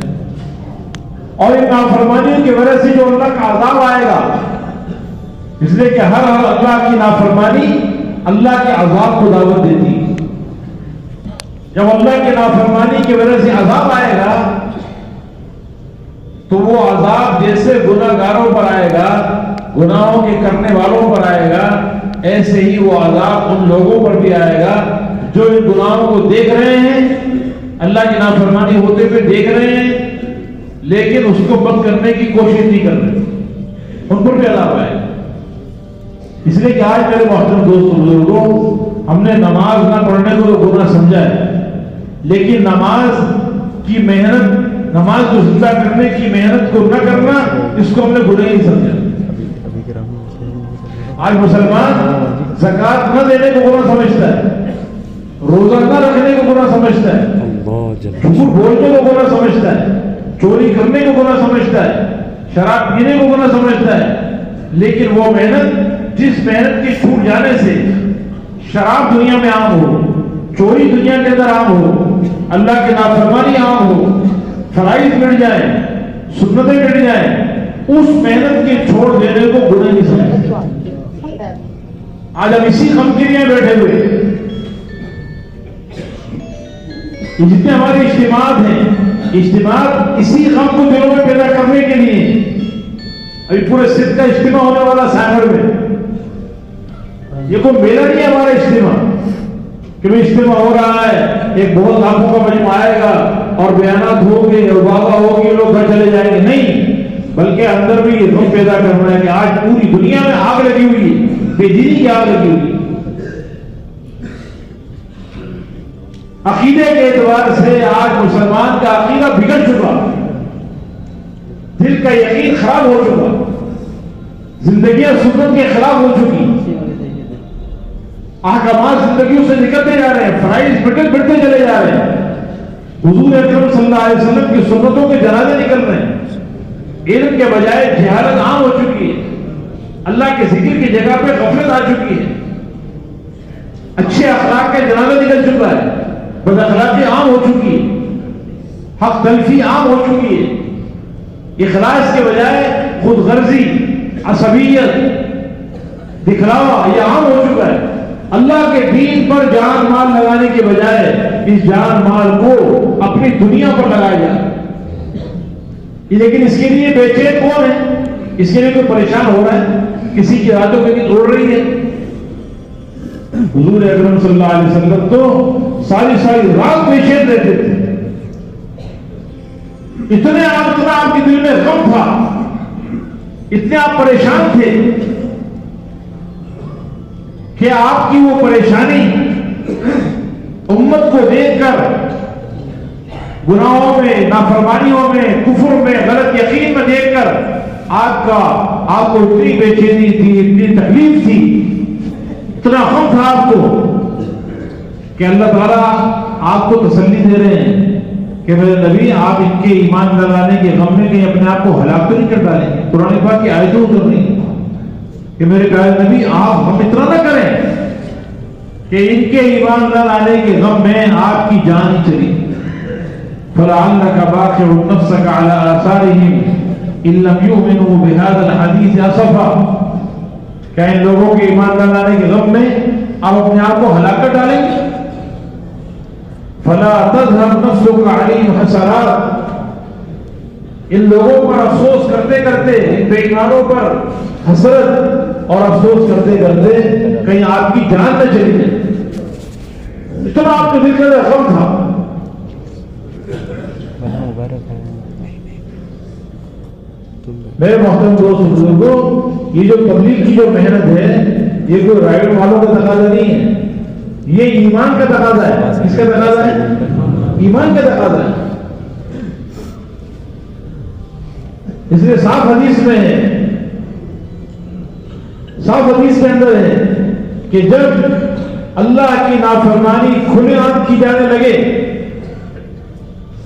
اور ان نافرمانیوں کی وجہ سے جو اللہ کا عذاب آئے گا, اس لیے کہ ہر اللہ کی نافرمانی اللہ کے عذاب کو دعوت دیتی ہے. جب اللہ کی نافرمانی کی وجہ سے عذاب آئے گا تو وہ عذاب جیسے گناہ گاروں پر آئے گا, گناہوں کے کرنے والوں پر آئے گا, ایسے ہی وہ عذاب ان لوگوں پر بھی آئے گا جو ان گناہوں کو دیکھ رہے ہیں, اللہ کی نافرمانی ہوتے ہوئے دیکھ رہے ہیں, لیکن اس کو بند کرنے کی کوشش نہیں کر رہے. ان پر بھی عذاب آئے گا. اس لیے کہ آج میرے محترم دوست بزرگوں, ہم نے نماز نہ پڑھنے کو تو گناہ سمجھا ہے, لیکن نماز کی محنت, نماز کو زندہ کرنے کی محنت کو نہ کرنا, اس کو ہم نے گناہ نہیں سمجھا. آج مسلمان زکات نہ دینے کو گناہ سمجھتا ہے, روزہ نہ رکھنے کو گناہ سمجھتا ہے, جھوٹ بولنے کو گناہ سمجھتا ہے, چوری کرنے کو گناہ سمجھتا ہے, شراب پینے کو گناہ سمجھتا ہے. لیکن وہ محنت جس محنت کے چھوٹ جانے سے شراب دنیا میں عام ہو, چوری دنیا کے اندر عام ہو, اللہ کی نافرمانی عام ہو, فرائض مٹ جائیں, سنتیں مٹ جائیں, اس محنت کے چھوڑ دینے کو گناہ نہیں سمجھتا. آج ہم اسی غم کے لیے بیٹھے ہوئے, جتنے ہمارے اجتماعات ہیں, اجتماعات اسی غم کو دلوں میں پیدا کرنے کے لیے. ابھی پورے سندھ کا اجتماع ہونے والا سائبر میں, یہ کوئی میلہ نہیں ہے ہمارا اجتماع, کہ وہ اجتماع ہو رہا ہے، ایک بہت لاکھوں کا مجمع آئے گا اور بیانات ہوں گے اور واہ ہوگی، لوگ گھر چلے جائیں گے. نہیں، بلکہ اندر بھی یہ غم پیدا کرنا ہے کہ آج پوری دنیا میں آگ لگی ہوئی ہے، بے دینی کی آگ لگی ہوئی ہے. عقیدے کے اعتبار سے آج مسلمان کا عقیدہ بگڑ چکا، دل کا یقین خراب ہو چکا، زندگیاں سنت کے خلاف ہو چکی، احکامات زندگیوں سے نکلتے جا رہے ہیں، فرائض بڑھتے چلے جا رہے ہیں. حضور اکرم صلی اللہ علیہ وسلم کی سنتوں کے جنازے نکل رہے ہیں. علم کے بجائے جہالت عام ہو چکی ہے، اللہ کے ذکر کی جگہ پہ غفلت آ چکی ہے، اچھے اخلاق کا جنازہ نکل چکا ہے، بد اخلاقی عام ہو چکی ہے، حق تلفی عام ہو چکی ہے. اخلاص کے بجائے خود غرضی، عصبیت، دکھلاوا یہ عام ہو چکا ہے. اللہ کے دین پر جان مال لگانے کے بجائے اس جان مال کو اپنی دنیا پر لگایا جائے. لیکن اس کے لیے بے چین کون ہے؟ اس کے لیے کوئی پریشان ہو رہا ہے؟ کسی کی راتوں کی نیند اڑ رہی ہے؟ حضور اکرم صلی اللہ علیہ وسلم تو ساری رات بے چین رہتے تھے. اتنا آپ کے دل میں غم تھا، اتنے آپ پریشان تھے کہ آپ کی وہ پریشانی امت کو دیکھ کر گناہوں میں، نافرمانیوں میں، کفر میں، غلط یقین میں دیکھ کر آپ کو اتنی بے چینی تھی، اتنی تکلیف تھی، اتنا غم تھا آپ کو کہ اللہ تعالیٰ آپ کو تسلی دے رہے ہیں کہ میرے نبی آپ ان کے ایمان نہ لانے کے غم میں کہیں اپنے آپ کو ہلاک تو نہیں کر ڈالیں گے. قرآن پاک کی آیتیں اتر رہی ہیں کہ میرے پیارے نبی آپ ہم اتنا نہ کریں کہ ان کے ایمان نہ لانے کے غم میں آپ کی جان ہی چلی. فَلَعَلَّكَ بَاخِعٌ نَفْسَكَ عَلَىٰ آثَارِهِمْ إِن لَّمْ يُؤْمِنُوا بِهَٰذَا الْحَدِيثِ أَسَفًا. کیا ان لوگوں کے ایمان نہ لانے کے غم میں آپ اپنے آپ کو ہلاک کر ڈالیں گے؟ فَلَا تَذْهَبْ نَفْسُكَ عَلَيْهِمْ حَسَرَاتٍ. ان لوگوں پر افسوس کرتے کرتے، ان بے ایمانوں پر حسرت اور افسوس کرتے کرتے کہیں آپ کی جان نہ چلی جائے. اتنا آپ کے دل کے اندر غم تھا. میرے محترم دوست بزرگوں، یہ جو تبلیغ کی جو محنت ہے یہ کوئی رائٹ والوں کا تقاضا نہیں ہے، یہ ایمان کا تقاضا ہے. کس کا تقاضا ہے؟ ایمان کا تقاضا ہے. اس لیے صاف حدیث میں ہے، صاف حدیث کے اندر ہے کہ جب اللہ کی نافرمانی کھلے عام کی جانے لگے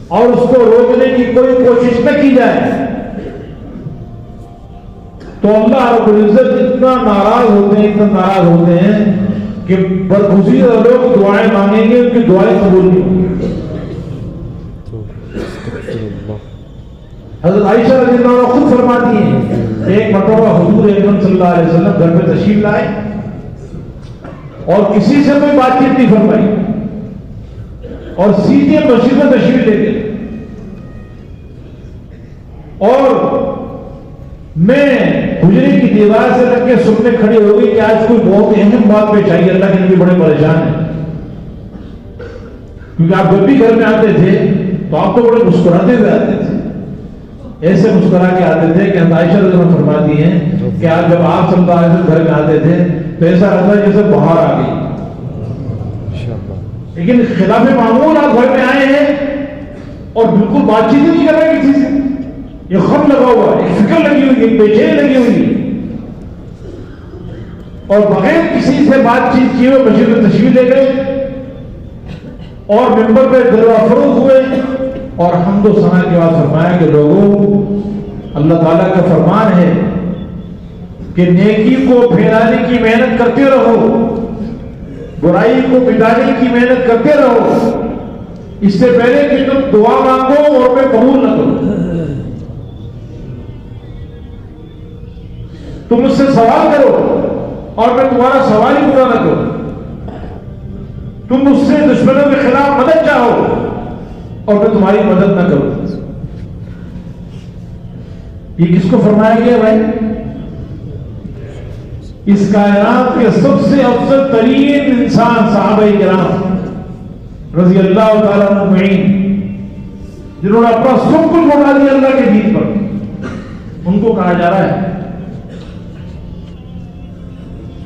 اور اس کو روکنے کی کوئی کوشش نہ کی جائے تو اللہ رب العزت اتنا ناراض ہوتے ہیں کہ برگزیدہ لوگ دعائیں مانگیں گے، ان کی دعائیں قبول نہیں ہوں گی. حضرت عائشہ رضی اللہ عنہ خود فرماتی ہیں ایک مرتبہ حضور اکرم صلی اللہ علیہ وسلم گھر میں تشریف لائے اور کسی سے کوئی بات چیت نہیں فرمائی اور سیدھے مسجد میں تشریف لے گئے. اور میں حجرے کی دیوار سے لگ کے سننے کھڑی ہو گئی کہ آج کوئی بہت اہم بات پیش آئی. اللہ کے نبی بڑے پریشان ہیں کیونکہ آپ جب بھی گھر میں آتے تھے تو آپ تو بڑے مسکراتے ہوئے آتے تھے، ایسے مسکرا کے آتے تھے کہ عائشہ رضی اللہ عنہا فرماتی ہیں کہ آج جب آپ صلی اللہ علیہ وسلم گھر میں آتے تھے تو ایسا لگتا ہے جیسے بہار آ گئی. لیکن خلاف معمول آپ گھر میں آئے ہیں اور بالکل بات چیت نہیں کر رہے کسی سے. یہ غم لگا ہوا ہے، ایک فکر لگی ہوئی ہے، بے چینی لگی ہوئی ہے، اور بغیر کسی سے بات چیت کیے ہوئے مسجد میں تشریف لے گئے اور ممبر پہ دلوا فروغ ہوئے اور حمد و ثنا کے بعد فرمایا کہ لوگوں، اللہ تعالیٰ کا فرمان ہے کہ نیکی کو پھیلانے کی محنت کرتے رہو، برائی کو مٹانے کی محنت کرتے رہو، اس سے پہلے کہ تم دعا مانگو اور میں قبول نہ کرو. تم مجھ سے سوال کرو اور میں تمہارا سوال ہی پورا نہ کروں. تم مجھ سے دشمنوں کے خلاف مدد چاہو اور میں تمہاری مدد نہ کروں. یہ کس کو فرمایا گیا بھائی؟ اس کائنات کے سب سے افضل ترین انسان صحابہ کرام رضی اللہ تعالیٰ عنہ، جنہوں نے اپنا سب کچھ لوٹا دیا اللہ کے دین پر، ان کو کہا جا رہا ہے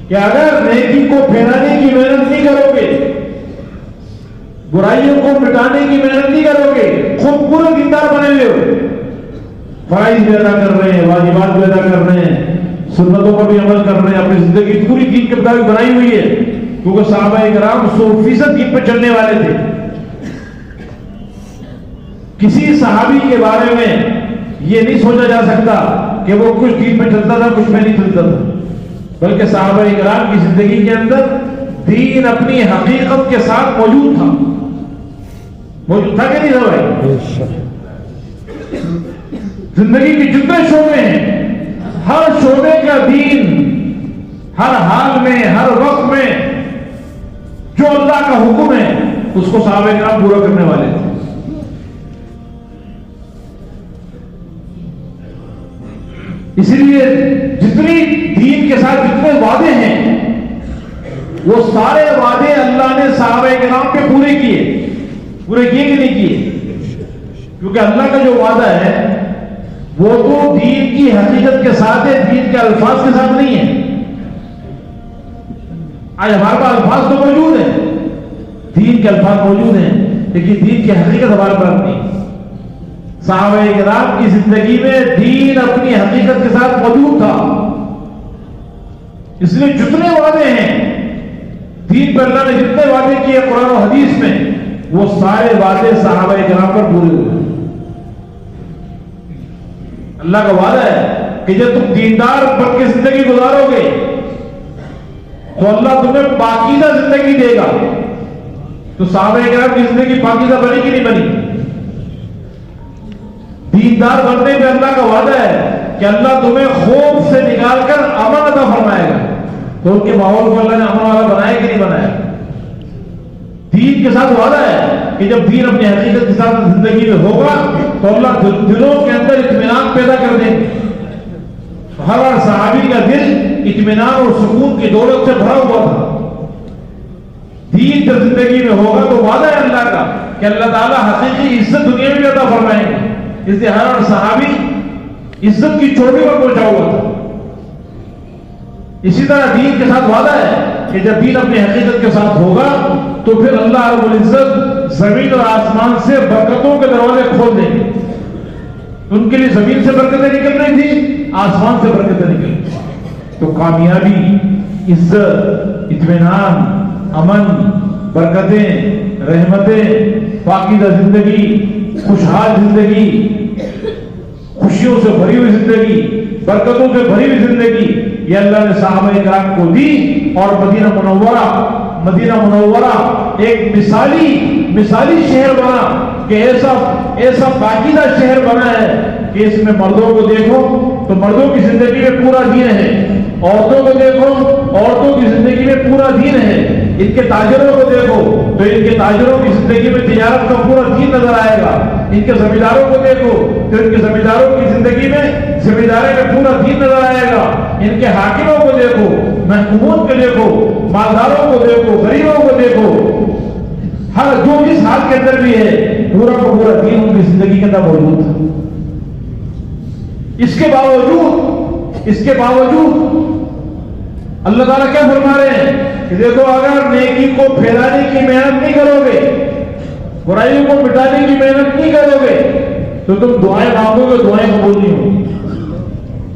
کہ اگر نیکی کو پھیلانے کی محنت نہیں کرو گے، برائیوں کو مٹانے کی محنت نہیں کرو گے، خود پورے دیندار بنے ہوئے ہو، فرائض بھی ادا کر رہے ہیں، واجبات بھی ادا کر رہے ہیں، سنتوں پر بھی عمل کر رہے ہیں، اپنی زندگی پوری دین کے مطابق بنائی ہوئی ہے، کیونکہ صحابہ کرام 100% دین پہ چلنے والے تھے۔ کسی صحابی کے بارے میں یہ نہیں سوچا جا سکتا کہ وہ کچھ دین پہ چلتا تھا کچھ میں نہیں چلتا تھا، بلکہ صحابہ کرام کی زندگی کے اندر دین اپنی حقیقت کے ساتھ موجود تھا کہ نہیں تھا بھائی؟ زندگی کے جتنے شعبے ہیں، ہر شعبے کا دین ہر حال میں، ہر وقت میں جو اللہ کا حکم ہے اس کو صحابہ کرام پورا کرنے والے تھے۔ اسی لیے جتنی دین کے ساتھ جتنے وعدے ہیں وہ سارے وعدے اللہ نے صحابہ کرام پہ پورے کیے کہ نہیں کیے؟ کیونکہ اللہ کا جو وعدہ ہے وہ تو دین کی حقیقت کے ساتھ ہے، دین کے الفاظ کے ساتھ نہیں ہے۔ آج ہمارے پاس الفاظ تو موجود ہیں، دین کے الفاظ موجود ہیں، لیکن دین کی حقیقت ہمارے پاس نہیں۔ صحابہ کرام کی زندگی میں دین اپنی حقیقت کے ساتھ موجود تھا، اس لیے جتنے وعدے ہیں دین پر اللہ نے جتنے وعدے کیے قرآن و حدیث میں، وہ سارے وعدے صحابہ کرام پر پورے ہوئے۔ اللہ کا وعدہ ہے کہ جب تم دیندار بن کے زندگی گزارو گے تو اللہ تمہیں پاکیزہ زندگی دے گا۔ تو صحابہ کرام کی زندگی پاکیزہ بنی کہ نہیں بنی؟ دیندار بننے پہ اللہ کا وعدہ ہے کہ اللہ تمہیں خوف سے نکال کر امن عطا فرمائے گا۔ تو ان کے ماحول کو اللہ نے امن والا بنایا کہ نہیں بنایا؟ دین کے ساتھ وعدہ ہے کہ جب دین اپنی حقیقت کے ساتھ زندگی میں ہوگا تو اللہ دلوں کے اندر اطمینان پیدا کر دیں گے۔ ہر صحابی کا دل اطمینان اور سکون کی دولت سے بھرا ہوا تھا۔ دین جب زندگی میں ہوگا تو وعدہ ہے اللہ کا کہ اللہ تعالیٰ حقیقی عزت دنیا میں بھی عطا فرمائیں گے۔ اس لیے ہر صحابی عزت کی چوٹی پر پہنچا ہوا تھا۔ اسی طرح دین کے ساتھ وعدہ ہے کہ جب دین اپنی حقیقت کے ساتھ ہوگا تو پھر اللہ رب العزت زمین اور آسمان سے برکتوں کے دروازے کھول دیں گے۔ ان کے لیے زمین سے برکتیں نکل رہی تھی، آسمان سے برکتیں نکل رہی تھی۔ تو کامیابی، عزت، اطمینان، امن، برکتیں، رحمتیں، پاکیزہ زندگی، خوشحال زندگی، خوشیوں سے بھری ہوئی زندگی، برکتوں سے بھری ہوئی زندگی یہ اللہ نے صحابہ کرام کو دی۔ اور مدینہ منورہ ایک مثالی شہر بنا کہ ایسا پاکیزہ شہر بنا ہے کہ اس میں مردوں کو دیکھو تو مردوں کی زندگی میں پورا دین ہے، عورتوں کو دیکھو عورتوں کی زندگی میں پورا دین ہے، ان کے تاجروں کو دیکھو تو ان کے تاجروں کی زندگی میں تجارت کا پورا دین نظر آئے گا، ان کے زمینداروں کو دیکھو تو ان کے زمینداروں کی زندگی میں زمینداری میں پورا دین نظر آئے گا، ان کے حاکموں کو دیکھو، محکوموں کو دیکھو، مالداروں کو دیکھو، غریبوں کو دیکھو، ہر جو جس حال کے اندر بھی ہے پورا کا پورا دین ان کی زندگی کے اندر موجود تھا۔ اس کے باوجود اللہ تعالیٰ کیا فرما رہے ہیں کہ دیکھو اگر نیکی کو پھیلانے کی محنت نہیں کرو گے، برائیوں کو مٹانے کی محنت نہیں کرو گے تو تم دعائیں مانگو گے، دعائیں قبول نہیں ہوں۔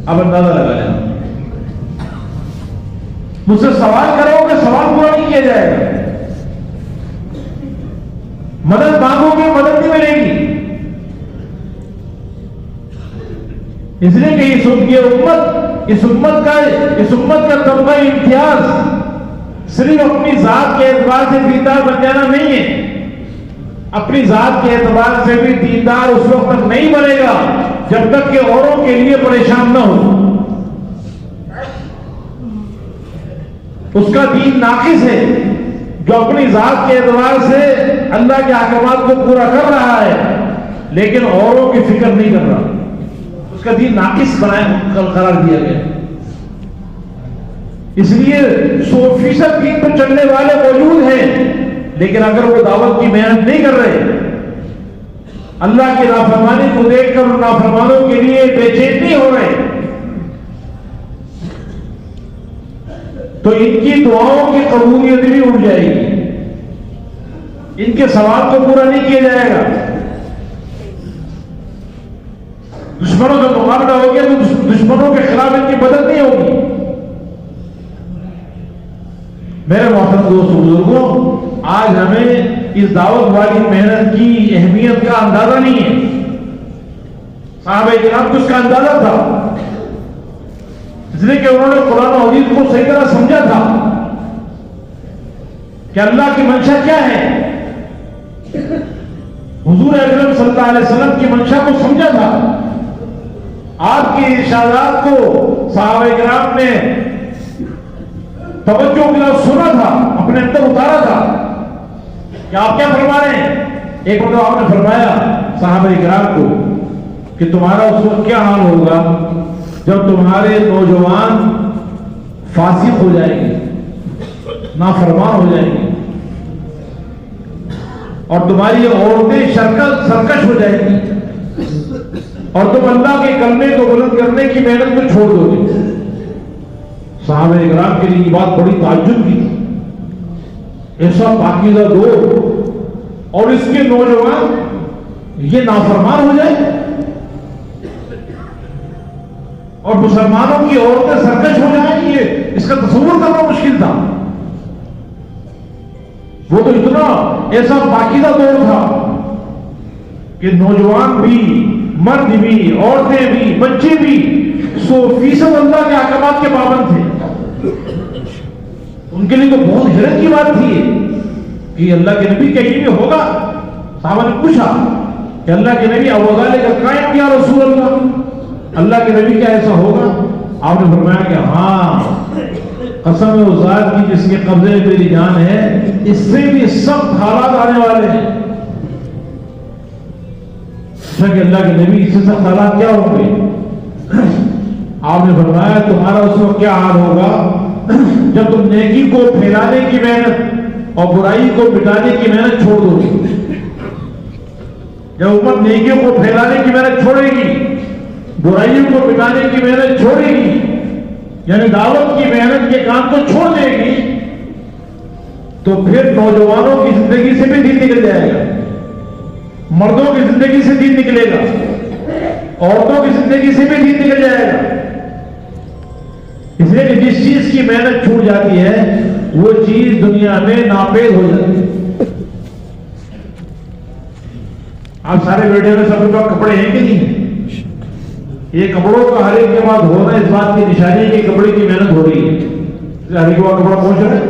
اب اندازہ لگا لینا، مجھ سے سوال کرو گے سوال پورا نہیں کیا جائے گا، مدد مانگو گے مدد نہیں ملے گی۔ اس لیے کہ اس امت کا طبقہ امتیاز صرف اپنی ذات کے اعتبار سے دیندار بن جانا نہیں ہے، اپنی ذات کے اعتبار سے بھی دیندار اس وقت تک نہیں بنے گا جب تک کہ اوروں کے لیے پریشان نہ ہو۔ اس کا دین ناقص ہے جو اپنی ذات کے اعتبار سے اللہ کے احکامات کو پورا کر رہا ہے لیکن اوروں کی فکر نہیں کر رہا، اس کا دین ناقص قرار دیا گیا۔ اس لیے 100% دین پر چلنے والے موجود ہیں لیکن اگر وہ دعوت کی محنت نہیں کر رہے، اللہ کی نافرمانی کو دیکھ کر نافرمانوں کے لیے بے چین نہیں ہو رہے، تو ان کی دعاؤں کی قبولیت بھی اٹھ جائے گی، ان کے سوال کو پورا نہیں کیا جائے گا۔ دشمنوں کا مقابلہ ہو گیا تو دشمنوں کے خلاف ان کی مدد نہیں ہوگی۔ میرے محترم دوستوں بزرگوں، آج ہمیں اس دعوت والی محنت کی اہمیت کا اندازہ نہیں ہے۔ صحابہ کرام کو اس کا اندازہ تھا، اس لیے کہ انہوں نے قرآن و حدیث کو صحیح طرح سمجھا تھا کہ اللہ کی منشا کیا ہے، حضور اکرم صلی اللہ علیہ وسلم کی منشا کو سمجھا تھا، آپ کے ارشادات کو صحابہ کرام نے توجہ کے ساتھ سنا تھا، اپنے اندر اتارا تھا کہ آپ کیا فرما رہے ہیں۔ ایک مرتبہ آپ نے فرمایا صحابہ کرام کو کہ تمہارا اس وقت کیا حال ہوگا جب تمہارے نوجوان فاسق ہو جائیں گے، نافرمان ہو جائیں گے، اور تمہاری عورتیں سرکش ہو جائیں گی، اور تم اللہ کے کلمے کو بلند کرنے کی محنت کو چھوڑ دو گے۔ صحابہ کرام کے لیے یہ بات بڑی تعجب کی تھی، ایسا پاکیزہ دور اور اس کے نوجوان یہ نافرمان ہو جائے، اور مسلمانوں کی عورتیں سرکش ہو جائیں، یہ اس کا تصور کرنا مشکل تھا۔ وہ تو اتنا ایسا پاکیزہ دور تھا کہ نوجوان بھی، مرد بھی، عورتیں بھی، بچے بھی 100% اللہ کے احکامات کے پابند تھے۔ ان کے لیے تو بہت حیرت کی بات تھی کہ اللہ کے نبی کیا یہ بھی ہوگا؟ صحابہ نے پوچھا کہ اللہ کے نبی اوغالے کا قائم کیا رسول اللہ کے نبی کیا ایسا ہوگا؟ آپ نے فرمایا کہ ہاں، قسم اس ذات کی جس کے قبضے میں میری جان ہے، اس سے بھی سخت حالات آنے والے ہیں۔ کہ اللہ کے نبی اس سے سخت حالات کیا ہوں گے؟ آپ نے فرمایا تمہارا اس وقت کیا حال ہوگا جب تم نیکی کو پھیلانے کی محنت اور برائی کو مٹانے کی محنت چھوڑ دو گے۔ جب امت نیکیوں کو پھیلانے کی محنت چھوڑے گی، برائیوں کو مٹانے کی محنت چھوڑے گی، یعنی دعوت کی محنت کے کام کو چھوڑ دے گی، تو پھر نوجوانوں کی زندگی سے بھی دین نکل جائے گا، مردوں کی زندگی سے دین نکلے گا، عورتوں کی زندگی سے بھی دین نکل جائے گا۔ اس لیے کہ جس چیز کی محنت چھوٹ جاتی ہے وہ چیز دنیا میں ناپید ہو جاتی ہے۔ آپ سارے بیٹے میں سب کے پاس کپڑے ہیں کہ نہیں ہیں؟ یہ کپڑوں کا ہر ایک کے بعد ہونا اس بات کی نشانی ہے کہ کپڑے کی محنت ہو رہی ہے۔ ہر ایک کے بعد کپڑا پہنچ رہا ہے،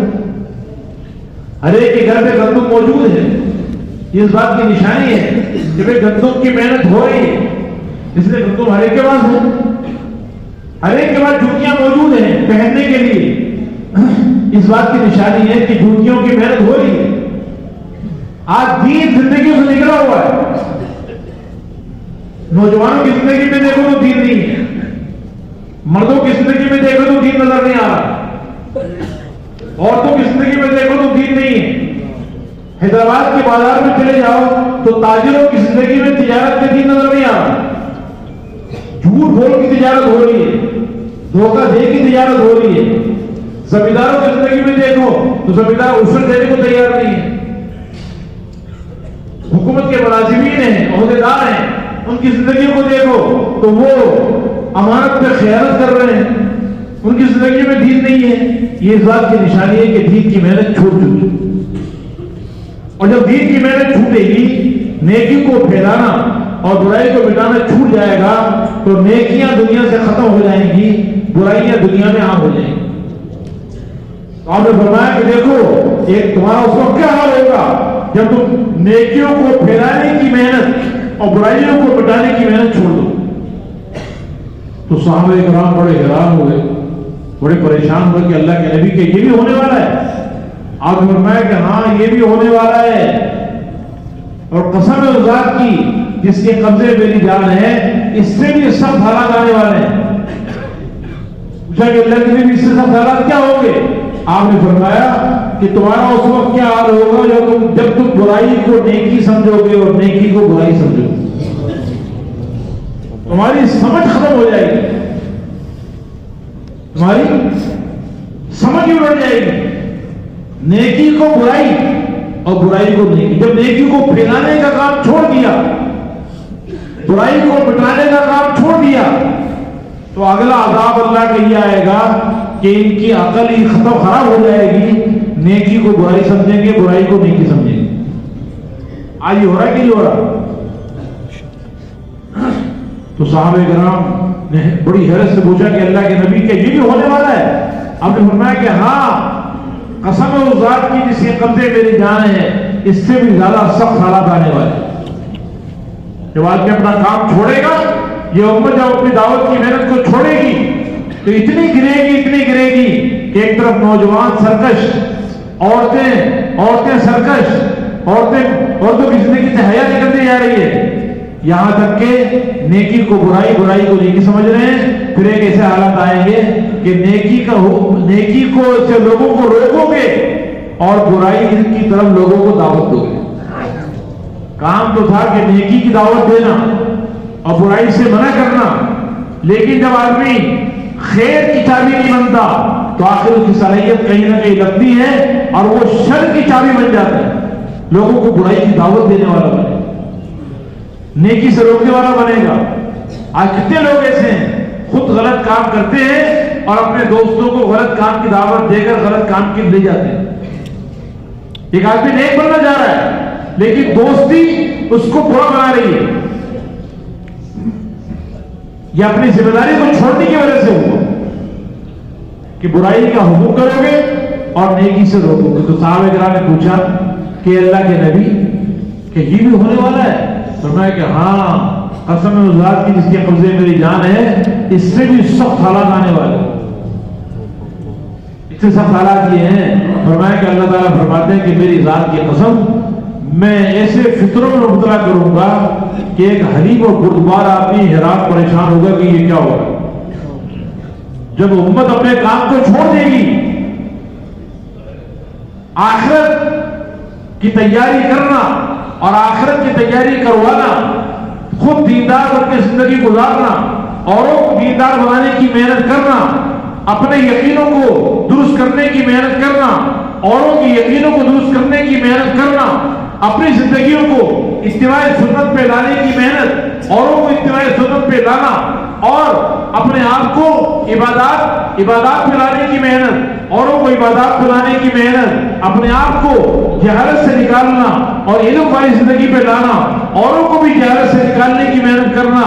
ہر ایک کے گھر پہ گندم موجود ہے، اس بات کی نشانی ہے کہ گندم کی محنت ہو رہی ہے، اس لیے گندم ہر ایک کے پاس ہے، ہر ایک کے پاس جوتیاں موجود ہیں پہننے کے لیے، اس بات کی نشانی ہے کہ جوتیوں کی محنت ہو رہی ہے۔ آج دین زندگیوں سے نکلا ہوا ہے، نوجوانوں کی زندگی میں دیکھو تو دین نہیں ہے، مردوں کی زندگی میں دیکھو تو دین نظر نہیں آ رہا، عورتوں کی زندگی میں دیکھو تو دین نہیں ہے۔ حیدرآباد کے بازار میں چلے جاؤ تو تاجروں کی زندگی میں تجارت میں دین نظر نہیں آ رہا، جھوٹ بول کی تجارت ہو رہی ہے، دھوکہ دے کی تجارت ہو رہی ہے۔ زمینداروں کی زندگی میں دیکھو تو زمیندار عشر دینے کو تیار نہیں ہے، حکومت کے ملازمین ہیں، عہدیدار ہیں، ان کی زندگیوں کو دیکھو تو وہ امانت پہ خیانت کر رہے ہیں، ان کی زندگی میں دین نہیں ہے۔ یہ اس بات کی نشانی ہے کہ دین کی محنت چھوٹ چکی، اور جب دین کی محنت چھوٹے گی، نیکی کو پھیلانا اور برائی کو مٹانا چھوٹ جائے گا تو نیکیاں دنیا سے ختم ہو جائیں گی، برائیاں دنیا میں عام ہو جائیں گی۔ آپ نے فرمایا کہ دیکھو ایک تمہارا اس وقت کیا حال ہوگا جب تم نیکیوں کو پھیلانے کی محنت اور برائیوں کو مٹانے کی محنت چھوڑ دو۔ تو صحابہ کرام بڑے حیران ہوئے، بڑے پریشان ہوئے کہ اللہ کے نبی کہ یہ بھی ہونے والا ہے؟ آپ نے فرمایا کہ ہاں یہ بھی ہونے والا ہے، اور قسم ہے ذات کی جس کے قبضے میری جان ہے، اس سے بھی سخت حالات آنے والے ہیں۔ پوچھا کہ اللہ کے نبی اس سے سخت حالات کیا ہوں گے؟ آپ نے فرمایا کہ تمہارا اس وقت کیا حال ہوگا جب تم برائی کو نیکی سمجھو گے اور نیکی کو برائی سمجھو گے. تمہاری سمجھ ختم ہو جائے گی, تمہاری سمجھ بھی بڑھ جائے گی. نیکی کو برائی اور برائی کو نیکی. جب نیکی کو پھیلانے کا کام چھوڑ دیا, برائی کو مٹانے کا کام چھوڑ دیا, تو اگلا عذاب اللہ کا یہ آئے گا کہ ان کی عقل ہی ختم خراب ہو جائے گی. نیکی کو برائی سمجھیں گے, برائی کو نیکی سمجھیں گے. آج یہ ہو رہا ہے کہ نہیں ہو رہا؟ تو صحابہ کرام نے بڑی حیرت سے پوچھا کہ اللہ کے نبی کہ یہ بھی ہونے والا ہے؟ آپ نے فرمایا کہ ہاں, قسم ہے اس ذات کی جس کے قبضے میری جان ہے, اس سے بھی زیادہ سخت حالات آنے والے. جب آدمی اپنا کام چھوڑے گا, یہ امت جب اپنی دعوت کی محنت کو چھوڑے گی تو اتنی گرے گی کہ ایک طرف نوجوان سرکش, عورتیں سرکش, عورتوں کی زندگی سے حیا نکلتی جا رہی ہے, یہاں تک کہ نیکی کو برائی, برائی کو نیکی سمجھ رہے ہیں. پھر ایک ایسے حالات آئیں گے کہ نیکی کو سے لوگوں کو روکو گے اور برائی کی طرف لوگوں کو دعوت دو گے. کام تو تھا کہ نیکی کی دعوت دینا اور برائی سے منع کرنا, لیکن جب آدمی خیر کی چابی نہیں بنتا تو آخر اس کی صلاحیت کہیں نہ کہیں لگتی ہے اور وہ شر کی چابی بن جاتا ہے. لوگوں کو برائی کی دعوت دینے والا بنے, نیکی سے روکنے والا بنے گا. آج کتنے لوگ ایسے ہیں خود غلط کام کرتے ہیں اور اپنے دوستوں کو غلط کام کی دعوت دے کر غلط کام کی لے جاتے ہیں. ایک آدمی نیک بننا جا رہا ہے لیکن دوستی اس کو برا بنا رہی ہے. یہ اپنی ذمہ داری کو چھوڑنے کی وجہ سے ہوا کہ برائی کا حکم کرو گے اور نیکی سے روکو گے. تو صحابہ کرام نے پوچھا کہ اللہ کے نبی کہ یہ بھی ہونے والا ہے؟ فرمایا کہ ہاں, قسم ہے اس ذات کی جس کے قبضے میری جان ہے, اس سے بھی سخت حالات آنے والے. اس سے سخت حالات یہ ہیں, فرمایا کہ اللہ تعالیٰ فرماتے ہیں کہ میری ذات کی قسم میں ایسے فطروں میں مبتلا کروں گا کہ ایک حریف اور بردبار آدمی حیران پریشان ہوگا کہ یہ کیا ہوگا. جب امت اپنے کام کو چھوڑ دے گی, آخرت کی تیاری کرنا اور آخرت کی تیاری کروانا, خود دیندار بن کے زندگی گزارنا, اوروں کو دیندار بنانے کی محنت کرنا, اپنے یقینوں کو درست کرنے کی محنت کرنا, اوروں کے یقینوں کو درست کرنے کی محنت کرنا, اپنی زندگیوں کو اتباع سنت پہ لانے کی محنت, اوروں کو اتباع سنت پہ لانا, اور اپنے آپ کو عبادات پہ لانے کی محنت, اوروں کو عبادات پہ لانے کی محنت, اپنے آپ کو جہالت سے نکالنا اور علم والی زندگی پہ لانا, اوروں کو بھی جہالت سے نکالنے کی محنت کرنا,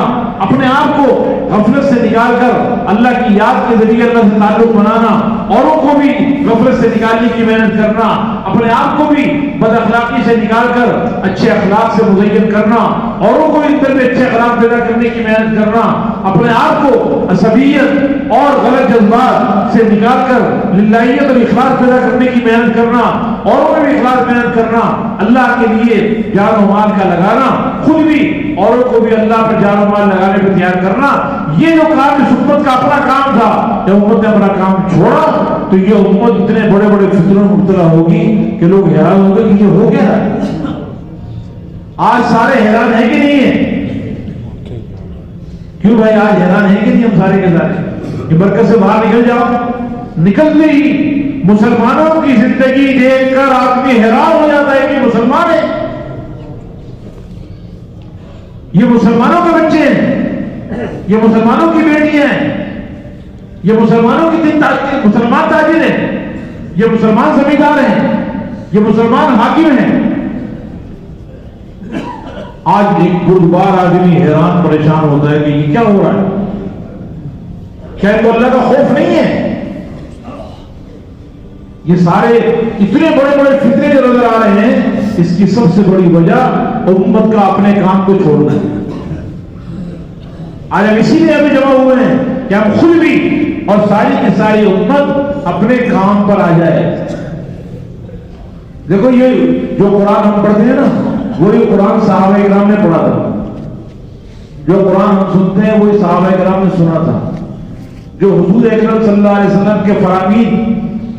اپنے آپ کو غفلت سے نکال کر اللہ کی یاد کے ذریعے اللہ سے تعلق بنانا, اوروں کو بھی غفلت سے نکالنے کی محنت کرنا, اپنے آپ کو بھی بد اخلاقی سے نکال کر اچھے اخلاق سے مزین کرنا, اوروں کو ان طرح اچھے اخلاق پیدا کرنے کی محنت کرنا, اپنے آپ کو عصبیت اور غلط جذبات سے نکال کر للہیت اور اخلاص پیدا کرنے کی محنت کرنا, اوروں میں بھی اخلاص محنت کرنا, اللہ کے لیے جان و مال کا لگانا, خود بھی اوروں کو بھی اللہ پر جان و مال لگانے پر تیار کرنا. یہ جو کام اس امت کا اپنا کام تھا, جب امت نے اپنا کام چھوڑا تو یہ امت اتنے بڑے بڑے فطروں میں مبتلا ہوگی کہ لوگ حیران ہوں گے کہ یہ ہو گیا. آج سارے حیران ہیں کہ نہیں ہیں؟ کیوں بھائی آج حیران ہیں کہ نہیں ہم سارے کے سارے؟ کہ مرکز سے باہر نکل جاؤ, نکلتے ہی مسلمانوں کی زندگی دیکھ کر آدمی حیران ہو جاتا ہے کہ مسلمان ہیں, یہ مسلمانوں کے بچے ہیں, یہ مسلمانوں کی بیٹیاں ہیں, یہ مسلمانوں کی مسلمان تاجر ہیں, یہ مسلمان زمیندار ہیں, یہ مسلمان حاکم ہیں. آج ایک بردبار آدمی حیران پریشان ہوتا ہے کہ یہ کیا ہو رہا ہے, کیا ان کو اللہ کا خوف نہیں ہے؟ یہ سارے اتنے بڑے بڑے فتنے جو نظر آ رہے ہیں, اس کی سب سے بڑی وجہ امت کا اپنے کام کو چھوڑنا ہے. آج ہم اسی لیے ابھی جمع ہوئے ہیں کہ ہم خود بھی اور ساری کی ساری امت اپنے کام پر آ جائے. دیکھو یہ جو قرآن ہم پڑھتے ہیں نا, وہی قرآن صحابہ کرام نے پڑھا تھا. جو قرآن ہم سنتے ہیں وہی صحابہ کرام نے سنا تھا. جو حضور اکرم صلی اللہ علیہ وسلم کے فرامین,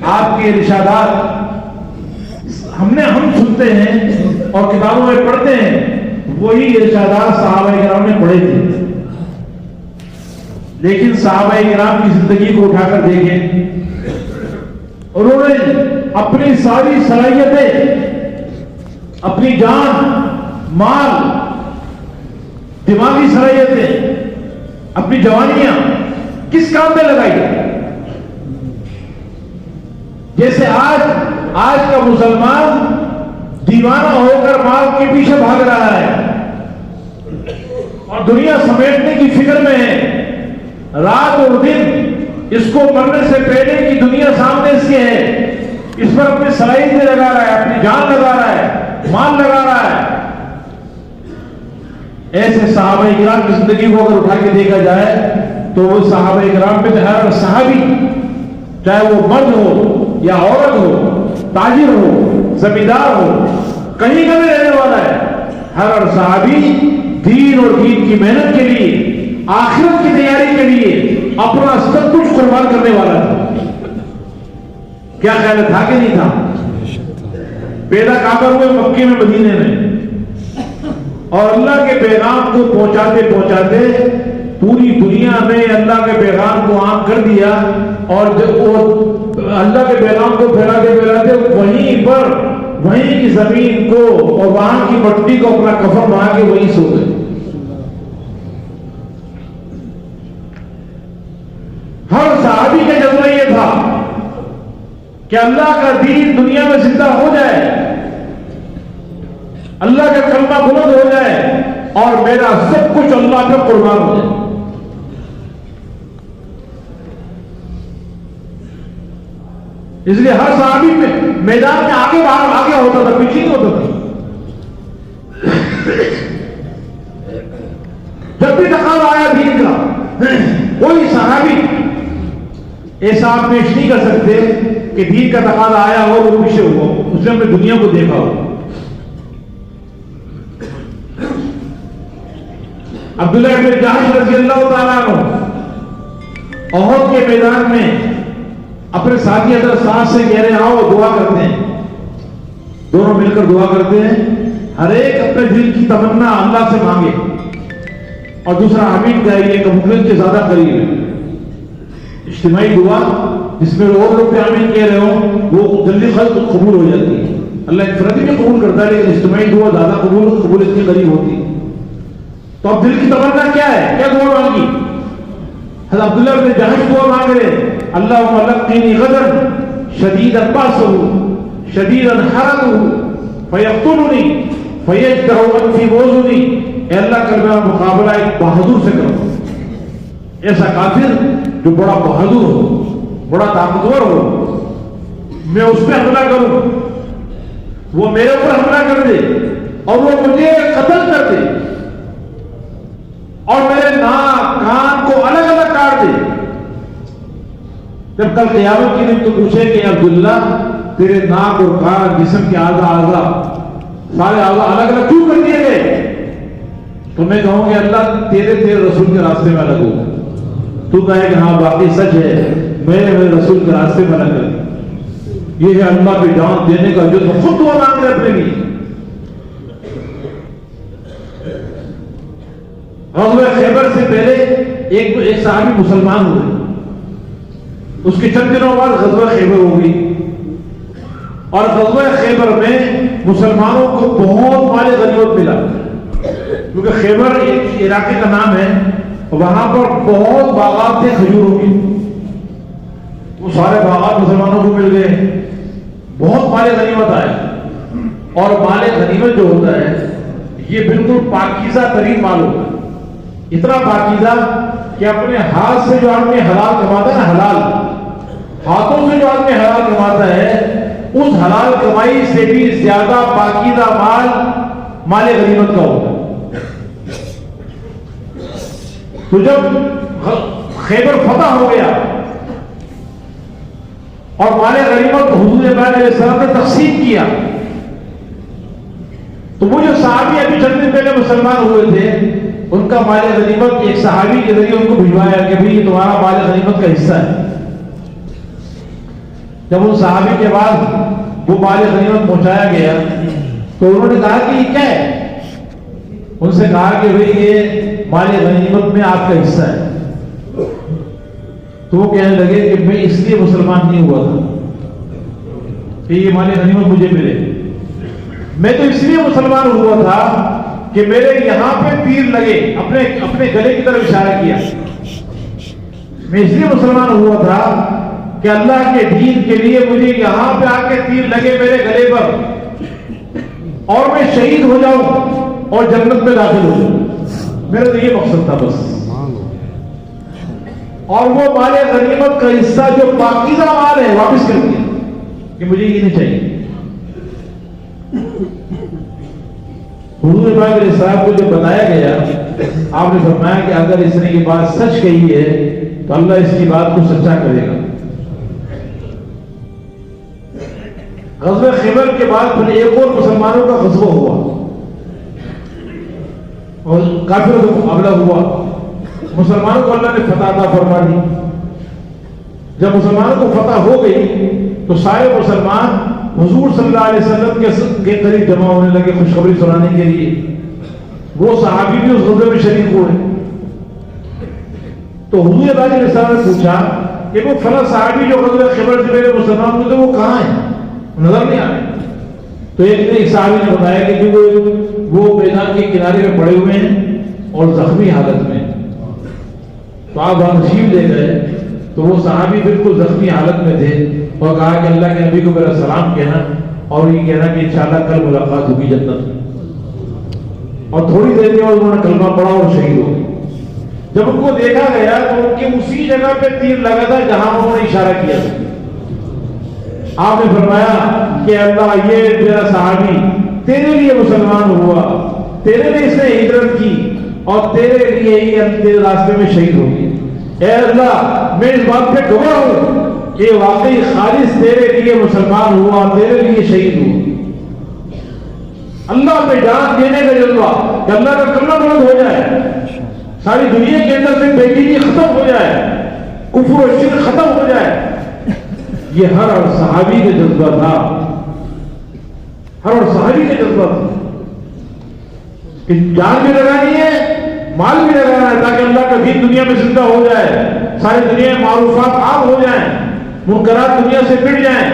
آپ کے ارشادات ہم سنتے ہیں اور کتابوں میں پڑھتے ہیں، وہی ارشادات صحابہ کرام نے پڑھے تھے. لیکن صحابہ کرام کی زندگی کو اٹھا کر دیکھیں، انہوں نے اپنی ساری صلاحیتیں، اپنی جان، مال، دماغی صلاحیتیں، اپنی جوانیاں کس کام میں لگائی؟ جیسے آج کا مسلمان دیوانہ ہو کر مال کے پیچھے بھاگ رہا ہے اور دنیا سمیٹنے کی فکر میں ہے، رات اور دن اس کو مرنے سے پہلے کی دنیا سامنے اس کے ہے، اس پر اپنی صلاحیتیں لگا رہا ہے، اپنی جان لگا رہا ہے، مال لگا رہا ہے. ایسے صحابہ کرام کی زندگی کو اگر اٹھا کے دیکھا جائے تو وہ صحابہ کرام میں ہر صحابی، چاہے وہ مرد ہو یا عورت ہو، تاجر ہو، زمیندار ہو، کہیں کا بھی رہنے والا ہے، ہر صحابی دین اور دین کی محنت کے لیے، آخرت کی تیاری کے لیے اپنا سب کچھ قربان کرنے والا تھا. کیا خیال تھا کہ نہیں تھا؟ پیدا کہاں پر ہوئے؟ مکے میں، مدینے میں، اور اللہ کے پیغام کو پہنچاتے پہنچاتے پوری دنیا میں اللہ کے پیغام کو عام کر دیا، اور اللہ کے پیغام کو پھیلاتے پھیلاتے وہیں پر، وہیں کی زمین کو اور وہاں کی مٹی کو اپنا کفن بنا کے وہیں سو گئے. ہر صحابی کا جذبہ یہ تھا کہ اللہ کا دین دنیا میں زندہ ہو جائے، اللہ کا کلمہ بلند ہو جائے اور میرا سب کچھ اللہ پہ قربان ہو جائے. اس لیے ہر صحابی میں میدان میں آگے باہر آگے ہوتا تھا، پیچھے نہیں ہوتا تھا. جب بھی تقاضا آیا دین کا، کوئی صحابی ایسا آپ پیش نہیں کر سکتے کہ دین کا تقاضا آیا ہو وہ پیچھے ہوا، اس نے اپنے دنیا کو دیکھا ہو. عبداللہ بن جہش رضی اللہ تعالیٰ عنہ احد کے میدان میں اپنے ساتھی حضرت سعد سے کہہ رہے ہیں آؤ دعا کرتے ہیں. دونوں مل کر دعا کرتے ہیں، ہر ایک اپنے دل کی تمنا اللہ سے مانگے، اور دوسرا آمین کہیے کہ مخلص کے زیادہ قریب ہے. اجتماعی دعا جس میں اور لوگ بھی آمین کہہ رہے ہوں وہ جلدی قبول ہو جاتی ہے. اللہ انفرادی بھی قبول کرتا ہے لیکن اجتماعی دعا زیادہ قبولیت کے قریب ہوتی ہے. تو اب دل کی تمنا کیا ہے؟ کیا دعا مانگی؟ حضرت عبداللہ بن جہش دعا مانگ رہے، اللہم لقنی غدر شدیدا باسہ شدیدا حرقہ فیقتلنی فیجدہ انفی وزنی. اے اللہ کل میرا مقابلہ ایک بہادر سے کرو، ایسا کافر جو بڑا بہادر ہو، بڑا طاقتور ہو، میں اس پہ حملہ کروں، وہ میرے اوپر حملہ کر دے اور وہ مجھے قتل کر دے اور میرے ناک کان کو الگ الگ کاٹ دے. جب کل قیامت کے دن تو پوچھے کہ عبداللہ تیرے ناک اور کان، جسم کے اعضاء سارے اعضاء الگ الگ کیوں کر دیے گئے؟ تو میں کہوں گے اللہ تیرے رسول کے راستے میں الگ ہو. تو کہے کہ ہاں باقی سچ ہے، میرے رسول کے راستے میں الگ کر. یہ ہے اللہ پہ جان دینے کا جو خود دعا مانگ رہے اپنے لیے. غزوہ خیبر سے پہلے ایک صحابی مسلمان ہوئے، اس کے چند دنوں بعد غزوہ خیبر ہو گئی، اور غزوہ خیبر میں مسلمانوں کو بہت مال غنیمت ملا، کیونکہ خیبر ایک علاقے کا نام ہے، وہاں پر بہت باغات تھے کھجوروں کی. وہ سارے باغات مسلمانوں کو مل گئے، بہت مال غنیمت آئے. اور مال غنیمت جو ہوتا ہے یہ بالکل پاکیزہ ترین مال ہوتا ہے، اتنا پاکیزہ کہ اپنے ہاتھ سے جو آدمی حلال کماتا ہے نا، حلال ہاتھوں سے جو آدمی حلال کماتا ہے، اس حلال کمائی سے بھی زیادہ پاکیزہ مال غنیمت کا ہوتا ہے. تو جب خیبر فتح ہو گیا اور مال غنیمت حضور پاک علیہ السلام نے تقسیم کیا، تو وہ جو صحابی ابھی چند دن پہلے مسلمان ہوئے تھے ان کا مال غنیمت ایک صحابی کے ذریعے ان کو بھجوایا کہ بھئی یہ تمہارا مال غنیمت کا حصہ ہے. جب ان صحابی کے بعد وہ مال غنیمت پہنچایا گیا تو انہوں نے کہا کہ یہ کیا ہے؟ ان سے کہا کہ بھئی یہ مال غنیمت میں آپ کا حصہ ہے. تو وہ کہنے لگے کہ میں اس لیے مسلمان نہیں ہوا تھا کہ یہ مال غنیمت مجھے ملے، میں تو اس لیے مسلمان ہوا تھا کہ میرے یہاں پہ تیر لگے، اپنے گلے کی طرف اشارہ کیا. میں اس لیے مسلمان ہوا تھا کہ اللہ کے دین کے لیے مجھے یہاں پہ آ کے تیر لگے میرے گلے پر اور میں شہید ہو جاؤں اور جنت میں داخل ہو جاؤں. میرا تو یہ مقصد تھا بس. اور وہ مال غنیمت کا حصہ جو پاکیزہ مال ہے واپس کر دیا کہ مجھے یہ نہیں چاہیے. حضور پاک علیہ السلام کو جب بتایا گیا آپ نے فرمایا کہ اگر اس نے یہ بات سچ کہی ہے تو اللہ اس کی بات کو سچا کرے گا. غزوہ خیبر کے بعد پھر ایک اور مسلمانوں کا غزوہ ہوا اور کافروں کا مقابلہ ہوا. مسلمانوں کو اللہ نے فتح عطا فرما دی. جب مسلمانوں کو فتح ہو گئی تو سارے مسلمان حضور صلی اللہ علیہ وسلم کے قریب جمع ہونے لگے خوشخبری سنانے کے لیے. وہ صحابی بھی اس غزوے میں شریک ہوئے. تو حضور پاک علیہ السلام نے پوچھا کہ وہ فلاں صحابی جو غزوہ خیبر سے میرے مسلمان ہوئے تھے وہ کہاں ہیں؟ نظر نہیں آ رہے. تو ایک صحابی نے بتایا کہ وہ میدان کے کنارے میں پڑے ہوئے ہیں اور زخمی حالت میں. تو آپ وہاں تشریف لے گئے تو وہ صحابی بالکل زخمی حالت میں تھے اور کہا کہ اللہ کے نبی کو میرا سلام کہنا اور یہ کہنا کہ انشاءاللہ کل ملاقات ہوگی جنت میں. اور تھوڑی دیر میں انہوں نے کلمہ پڑھا اور شہید ہو گئے. جب ان کو دیکھا گیا تو ان کے اسی جگہ پہ تیر لگا تھا جہاں انہوں نے اشارہ کیا تھا. آپ نے فرمایا کہ اللہ یہ میرا صحابی تیرے لیے مسلمان ہوا، تیرے لیے اس نے ہجرت کی اور تیرے لیے ہی تیرے راستے میں شہید ہو گیا. اے اللہ میں اس بات پہ گواہ ہوں کہ واقعی خالص تیرے لیے مسلمان ہوا، تیرے لیے شہید ہوا. اللہ پہ جان دینے کا جذبہ کہ اللہ کا کلمہ بلند ہو جائے، ساری دنیا کے اندر سے بے دینی ختم ہو جائے، کفر و شرک ختم ہو جائے. یہ ہر صحابی کا جذبہ تھا، ہر صحابی کا جذبہ تھا کہ جان بھی لگانی ہے، مال بھی لگانا ہے تاکہ اللہ کا دین دنیا میں زندہ ہو جائے، ساری دنیا میں معروفات عام ہو جائیں، منکرات دنیا سے مٹ جائیں.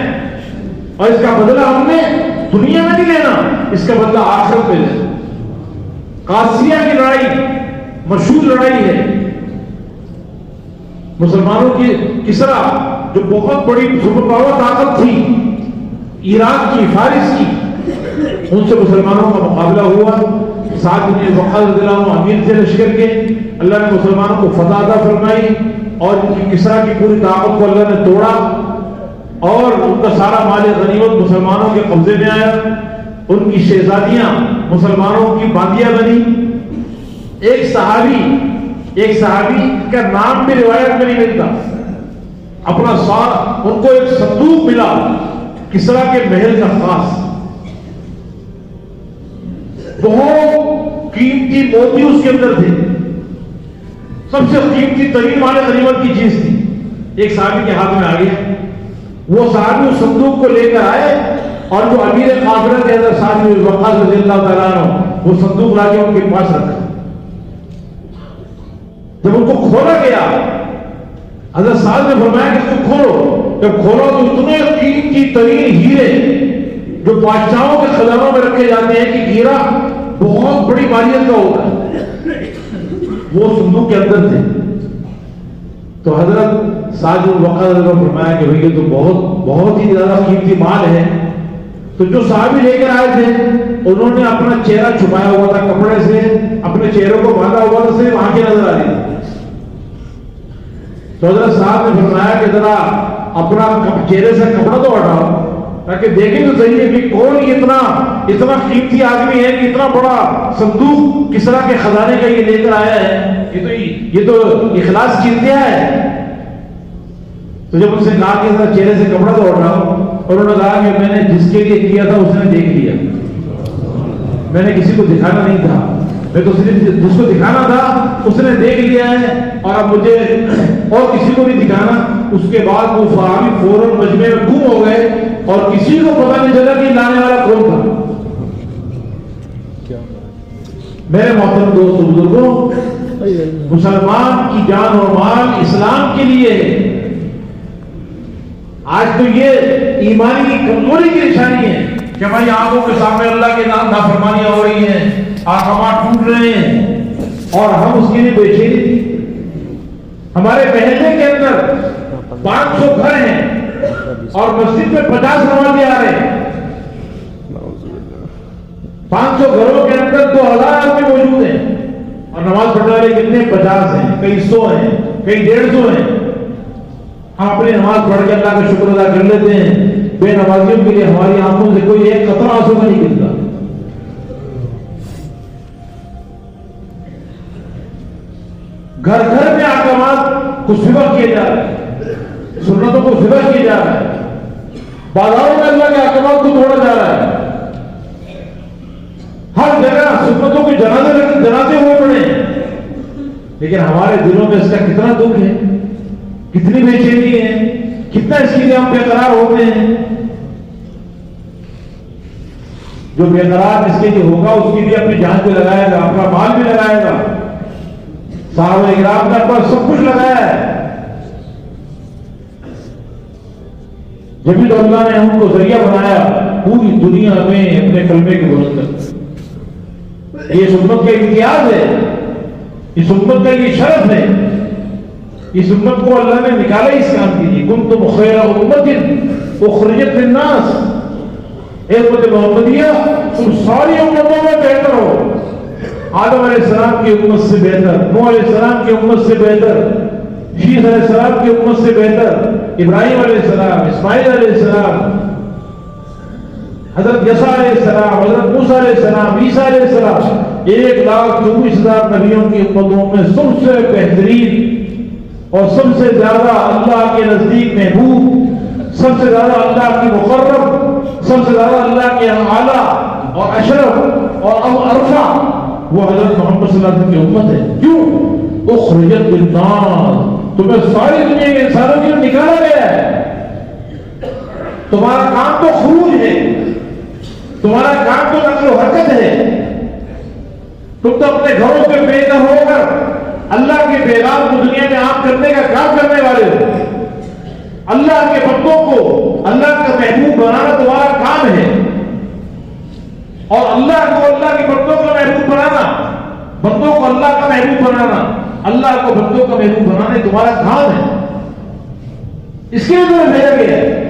اور اس کا بدلہ ہم نے دنیا میں نہیں لینا، اس کا بدلہ آخرت میں لینا. قادسیہ کی لڑائی مشہور لڑائی ہے. مسلمانوں کی کسرا جو بہت بڑی سپر پاور طاقت تھی ایران کی، فارس کی، ان سے مسلمانوں کا مقابلہ ہوا. سعد بن وقاص رضی اللہ عنہ امیر تھے لشکر کے. اللہ نے مسلمانوں کو فتح عطا فرمائی اور ان کی کسرا کی پوری طاقت کو اللہ نے توڑا اور ان کا سارا مال غنیمت مسلمانوں کے قبضے میں آیا. ان کی شہزادیاں مسلمانوں کی باندیاں بنی. ایک صحابی کا نام بھی روایت میں نہیں ملتا، اپنا ساتھ ان کو ایک صندوق ملا کسرا کے محل کا خاص، بہت قیمتی موتی اس کے اندر تھے، سب سے قیمتی ترین مال غنیمت کی چیز تھی. ایک صحابی کے ہاتھ میں آ گیا. وہ صحابی اس صندوق کو لے کر آئے اور جو امیر قافلہ کے اندر سعد بن وقاص رضی اللہ تعالیٰ عنہ وہ صندوق لا کے ان کے پاس رکھا. جب ان کو کھولا گیا حضرت سعد نے فرمایا کہ اس کو کھولو. جب کھولا تو اتنے قیمتی ترین ہیرے جو بادشاہوں کے خزانوں میں رکھے جاتے ہیں کہ ہیرا بہت بڑی مالیت کا ہوتا ہے، وہ صندوق کے اندر تھے. تو حضرت سعد بن وقاص نے فرمایا کہ بھئی یہ تو بہت ہی زیادہ قیمتی مال ہے. تو جو صحابی لے کر آئے تھے انہوں نے اپنا چہرہ چھپایا ہوا تھا کپڑے سے، اپنے چہروں کو باندھا ہوا تھا، صرف آنکھیں نظر آ رہی تھی. تو حضرت صاحب نے فرمایا کہ ذرا اپنا چہرے سے کپڑا تو ہٹاؤ تاکہ دیکھیں تو صحیح ہے کہ کون اتنا قیمتی آدمی ہے کہ اتنا بڑا صندوق کسرا کے خزانے کا یہ لے کر آیا ہے. یہ تو اخلاص کی انتہا ہے. تو جب ان سے کہا کہ ذرا چہرے سے کپڑا تو ہٹاؤ، اور انہوں نے کہا کہ میں نے جس کے لیے کیا تھا اس نے دیکھ لیا، میں نے کسی کو دکھانا نہیں تھا، میں تو صرف جس کو دکھانا تھا اس نے دیکھ لیا ہے اور اب مجھے اور کسی کو نہیں دکھانا. اس کے بعد وہ فراہمی فوراً مجمع میں گم ہو گئے اور کسی کو پتہ نہیں چلا کہ لانے والا کون تھا. میرے محترم دوستوں بزرگوں، مسلمان کی جان اور مال اسلام کے لیے ہے. آج تو یہ ایمانی کی کمزوری کی نشانی ہے کہ ہماری آنکھوں کے سامنے اللہ کے نام نافرمانیاں ہو رہی ہیں، احکامات ٹوٹ رہے ہیں اور ہم اس کے لیے بے چینی تھی. ہمارے محلے کے اندر 500 گھر ہیں اور مسجد میں 50 نمازی آ رہے ہیں. 500 گھروں کے اندر 2000 آدمی موجود ہیں اور نماز پڑھنے والے کتنے؟ 50 ہیں، کئی 100 ہیں، کئی 150 ہیں. ہم اپنی نماز پڑھ کے اللہ کا شکر ادا کر لیتے ہیں. بے نمازیوں کے لیے ہماری آنکھوں سے کوئی ایک قطرہ آنسو کا نہیں گرتا. گھر گھر میں احکامات کو سبق کیے جا رہے ہیں، سنتوں کو سبق کیے جا رہے ہیں. بازاروں میں اللہ کے احکامات کو توڑا جا رہا ہے. ہر جگہ سنتوں کے جنازے ہوئے پڑے ہیں. لیکن ہمارے دلوں میں اس کا کتنا دکھ ہے، کتنی بے چینی ہے، کتنا اس کے لیے ہم بے قرار ہوتے ہیں. جو بے قرار اس کے لیے ہوگا اس کے لیے اپنی جان بھی لگائے گا، اپنا مال بھی لگائے گا. صحابہ اکرام نے پر سب کچھ لگایا ہے. جبھی تو اللہ نے ہم کو ذریعہ بنایا پوری دنیا میں اپنے کلمے کے بلند کرنے. یہ سنت کا امتیاز ہے، اس امت کا یہ شرف ہے. اس امت کو اللہ نے نکالا اس کام کے لیے. کنتم خیر امت اخرجت للناس، اے امت محمدیہ تم ساری امتوں میں بہتر ہو. آدم علیہ السلام کی امت سے بہتر، نوح علیہ السلام کی امت سے بہتر، شیخ علیہ السلام کی امت سے بہتر، ابراہیم علیہ السلام، اسماعیل علیہ السلام، حضرت یسوع علیہ السلام، حضرت موسیٰ علیہ السلام، عیسیٰ علیہ السلام. 1,24,000 نبیوں کی امتوں میں سب سے بہترین اور سب سے زیادہ اللہ کے نزدیک محبوب، سب سے زیادہ اللہ کی مقرب، سب سے زیادہ اللہ کے اعلیٰ اور اشرف اور ارفع وہ حضرت محمد صلی اللہ علیہ وسلم کی امت ہے. کیوں؟ اخرجت للناس، تمہیں ساری دنیا کے انسانوں کے لیے نکالا گیا ہے. تمہارا کام تو خروج ہے، تمہارا کام تو نقل و حرکت ہے. تم تو اپنے گھروں کے بے گھر ہو کر اللہ کے پیغام کو دنیا میں عام کرنے کا کام کرنے والے ہو. اللہ کے بندوں کو اللہ کا محبوب بنانا تمہارا کام ہے اور اللہ کو اللہ کے بندوں کا محبوب بنانا، بندوں کو اللہ کا محبوب بنانا، اللہ کو بندوں کا محبوب بنانا تمہارا کام ہے. اس کے لیے تمہیں بھیجا گیا ہے.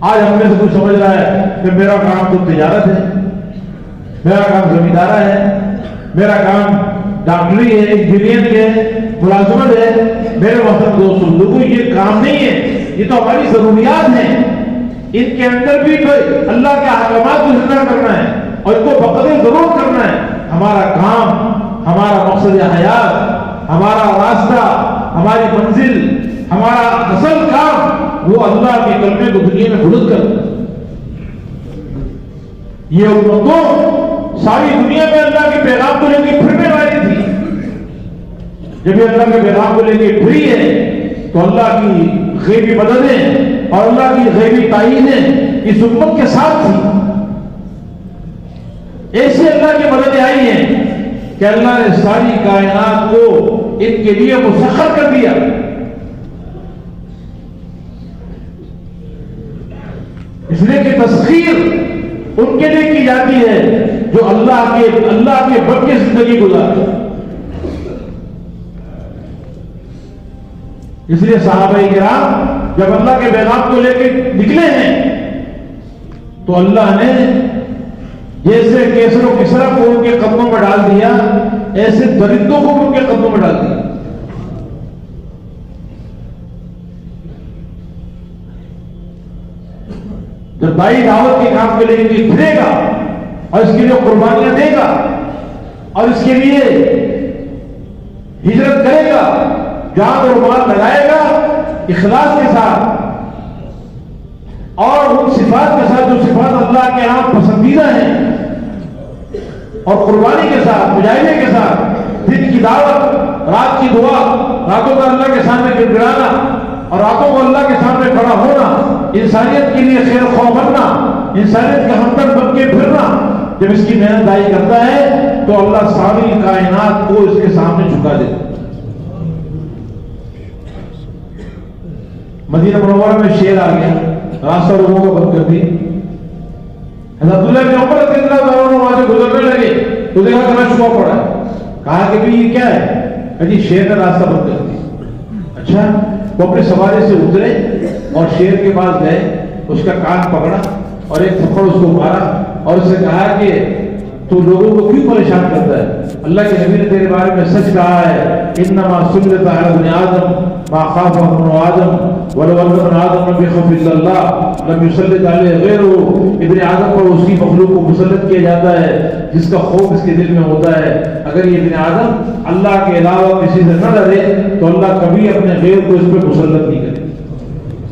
آج ہم میں سے کچھ سمجھ رہا ہے کہ میرا کام تو تجارت ہے، میرا کام زمیندارہ ہے، میرا کام ڈاکٹری ہے، انجینئرنگ ہے، ملازمت ہے. میرے محترم دوستوں لوگوں یہ کام نہیں ہے، یہ تو ہماری ضروریات ہیں. ان کے اندر بھی اللہ کے احکامات کو زندہ کرنا ہے اور ان کو بقدر ضرور کرنا ہے. ہمارا کام، ہمارا مقصد حیات، ہمارا راستہ، ہماری منزل، ہمارا اصل کام وہ اللہ کے کلمے کو دنیا میں بلند کرنا. یہ امتوں ساری دنیا میں اللہ کے پیغام کو لے کے پھرنے والی تھی. جب یہ اللہ کے پیغام کو لے کے پھری ہے تو اللہ کی غیبی مددیں اور اللہ کی غیبی تائیدیں اس امت کے ساتھ تھی. ایسی اللہ کی مددیں آئی ہیں کہ اللہ نے ساری کائنات کو ان کے لیے مسخر کر دیا. اس لیے کہ تسخیر ان کے لیے کی جاتی ہے جو اللہ کے بن کے زندگی گزارے. اس لیے صحابہ کرام جب اللہ کے پیغام کو لے کے نکلے ہیں تو اللہ نے جیسے کیسر و کسرا کو ان کے قدموں میں ڈال دیا، ایسے درندوں کو بھی ان کے قدموں میں ڈال دیا. جب بھائی دعوت کے کام کے لیے پھرے گا اور اس کے لیے قربانیاں دے گا اور اس کے لیے ہجرت کرے گا، جان اور مال لگائے گا اخلاص کے ساتھ اور ان صفات کے ساتھ جو صفات اللہ کے ہاں پسندیدہ ہیں اور قربانی کے ساتھ، مجاہدے کے ساتھ، دین کی دعوت رات کی دعا، راتوں کا اللہ کے سامنے گر گرانا اور راتوں کو اللہ کے سامنے کھڑا ہونا، انسانیت کے لیے خیر خواہ بننا، انسانیت کا ہمدرد بن کے پھرنا، جب اس کی محنت دائی کرتا ہے تو اللہ ساری کائنات کو اس کے سامنے جھکا دیتا ہے۔ مدینہ منورہ میں شیر آ گیا، راستہ لوگوں کو بند کر دی۔ حضرت عبداللہ بن عمر رضی اللہ تعالیٰ عنہ وہاں سے گزرنے لگے تو دیکھا کہ شبہ پڑا ہے، کہا کہ بھی یہ کیا ہے؟ کہ جی شیر نے راستہ بند کر دیا۔ اچھا، وہ اپنے سوارے سے اترے اور شیر کے پاس گئے، اس کا کان پکڑا اور ایک تھپڑ اس کو مارا اور اس سے کہا کہ تو لوگوں کو کیوں پریشان کرتا ہے؟ اللہ کے نبی نے تیرے بارے میں سچ کہا ہے، انما سلط علی ابن آدم ما خاف ابن آدم ولو ابن آدم لم يخف الا اللہ لم يسلط علیہ غیرہ۔ ابن آدم پر اس کی مخلوق کو مسلط کیا جاتا ہے جس کا خوف اس کے دل میں ہوتا ہے۔ اگر یہ ابن آدم اللہ کے علاوہ کسی سے نہ ڈرے تو اللہ کبھی اپنے غیر کو اس پہ مسلط نہیں کرے،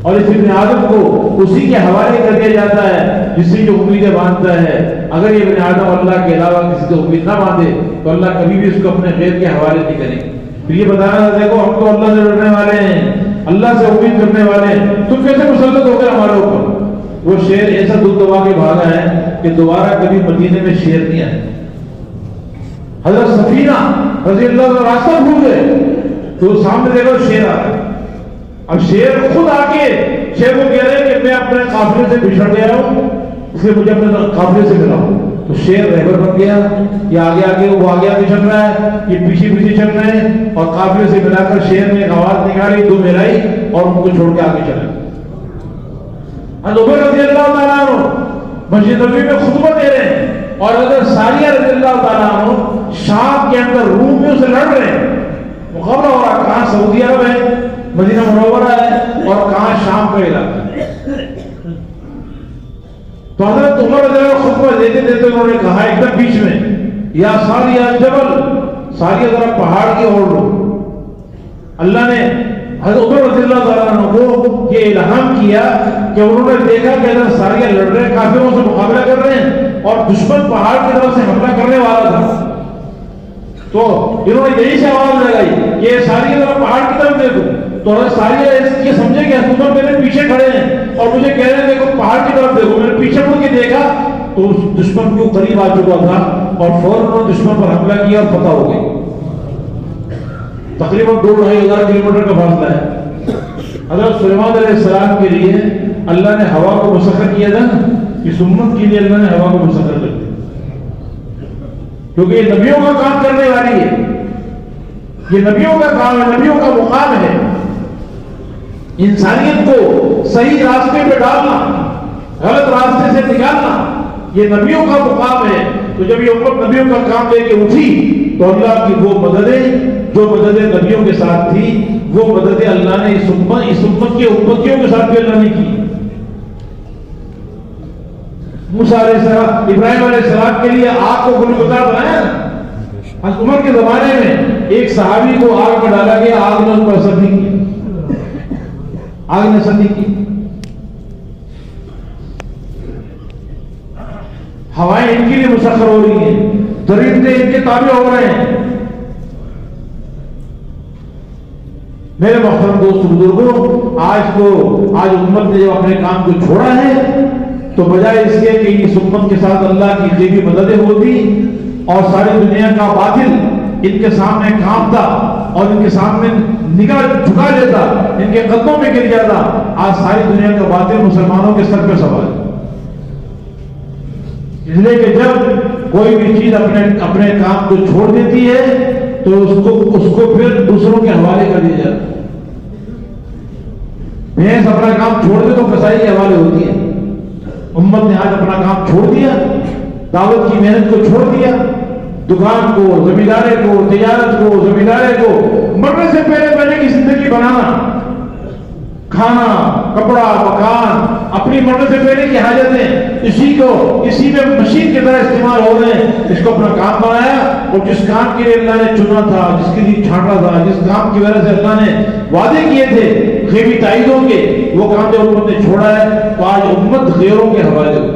اور اس ابن آدم کو اسی کے حوالے کر دیا جاتا ہے جس سے جو امیدیں باندھتا ہے۔ اگر یہ ابن آدم اللہ کے علاوہ کسی سے امید نہ باندھے تو اللہ کبھی بھی اس کو اپنے غیر کے حوالے نہیں کرے۔ پھر یہ بتانا تھا، دیکھو ہم تو اللہ سے ڈرنے والے ہیں، اللہ سے امید کرنے والے ہیں، تم کیسے مسلط ہو گئے ہمارے اوپر؟ وہ شیر ایسا دل دبا کے بھاگا ہے کہ دوبارہ کبھی مدینے میں شیر نہیں آئے۔ حضرت سفینہ رضی اللہ عنہ راستہ بھول گئے تو سامنے دیکھو شیر آ رہا ہے۔ اب شیر خود آ کے شیر کو کہہ رہے ہیں کہ میں اپنے قافلے سے بچھڑ گیا ہوں، اس لیے مجھے اپنے قافلے سے ملا ہوں۔ تو شیر رہبر بن گیا، یہ آگے آگے وہ آگے آگے چل رہا ہے، یہ پیچھے پیچھے چل رہے ہیں، اور قافلے سے ملا کر شیر نے ایک آواز نکالی، دو ملائی اور ان کو چھوڑ کے آگے چلے۔ عمر رضی اللہ تعالیٰ عنہ مسجد نبوی میں خطبہ دے رہے ہیں اور حضرت ساریہ رضی اللہ تعالیٰ عنہ شام کے اندر روم میں اسے لڑ رہے ہیں، مقابلہ ہو رہا، کہاں سعودی عرب ہے، مدینہ منورہ ہے، اور کہاں شام کا علاقہ ہے۔ تو حضرت عمر رضی اللہ عنہ خطبہ دیتے دیتے انہوں نے کہا ایک دم بیچ میں، یا ساریہ جبل، ساریہ ذرا پہاڑ کی اور لو۔ اللہ نے حضرت عمر رضی اللہ تعالیٰ عنہ کو یہ الہام کیا کہ انہوں نے دیکھا کہ حضرت ساریہ لڑ رہے ہیں، کافروں سے مقابلہ کر رہے ہیں اور دشمن پہاڑ کی طرف سے حملہ کرنے والا تھا، تو انہوں نے یہی سے آواز لگائی کہ ساریہ ذرا پہاڑ کی طرف دیکھو۔ تو حضرت ساریہ یہ سمجھے کہ عمر میرے پیچھے کھڑے ہیں اور مجھے کہہ رہے ہیں دیکھو پہاڑ کی طرف دیکھو۔ میں نے پیچھے مڑ کے دیکھا تو اس دشمن کو قریب آ چکا تھا اور فوراً انہوں نے دشمن پر حملہ کیا اور فتح ہو گئی۔ تقریباً 2,500 کلومیٹر کا فاصلہ ہے۔ حضرت سلیمان علیہ السلام کے لیے اللہ نے ہوا کو مسخر کیا تھا، اس امت کے لیے اللہ نے ہوا کو مسخر کر دیا، کیونکہ یہ نبیوں کا کام کرنے والی ہے، یہ نبیوں کا کام ہے، نبیوں کا مقام ہے انسانیت کو صحیح راستے پہ ڈالنا، غلط راستے سے نکالنا، یہ نبیوں کا مقام ہے۔ تو جب یہ امت نبیوں کا کام لے کے اٹھی تو اللہ کی وہ مددیں جو مددیں نبیوں کے ساتھ تھی، وہ مددیں اللہ نے اس امت کے امتیوں کے ساتھ بھی اللہ نے کی۔ موسیٰ علیہ السلام، ابراہیم علیہ السلام کے لیے آگ کو گل گزار بنایا نا۔ عمر کے زمانے میں ایک صحابی کو آگ میں ڈالا گیا، آگ نے ان پر اثر نہیں کیا، آگ نے اثر نہیں کی۔ ہوائیں ان کے لیے مسخر ہو رہی ہیں، درندے ان کے تابع ہو رہے ہیں۔ میرے محترم دوست بزرگوں، آج امت نے جب اپنے کام کو چھوڑا ہے تو بجائے اس کے کہ اس امت کے ساتھ اللہ کی غیبی مددیں ہوتی اور ساری دنیا کا باطل ان کے سامنے کانپتا اور ان کے سامنے نگاہ جھکا لیتا، ان کے قدموں میں گر جاتا، آج ساری دنیا کا باطل مسلمانوں کے سر پہ سوار ہے۔ اس لیے کہ جب کوئی بھی چیز اپنے کام کو چھوڑ دیتی ہے تو اس کو پھر دوسروں کے حوالے کر دیا جاتا ہے۔ بھینس اپنا کام چھوڑ دے تو کسائی کے حوالے ہوتی ہے۔ امت نے آج اپنا کام چھوڑ دیا، دعوت کی محنت کو چھوڑ دیا، دکان کو، زمیندارے کو، تجارت کو، زمیندارے کو، مرنے سے پہلے کی زندگی بنانا، کھانا، کپڑا، مکان، اپنی مرنے سے پہلے کی حاجتیں اسی میں مشین کی طرح استعمال ہو رہے ہیں، اس کو اپنا کام بنایا اور جس کام کے لیے اللہ نے چنا تھا، جس کے لیے چھانٹا تھا، جس کام کی وجہ سے اللہ نے وعدے کیے تھے غیبی تائیدوں کے، وہ کام جب امت نے چھوڑا ہے تو آج امت غیروں کے حوالے ہو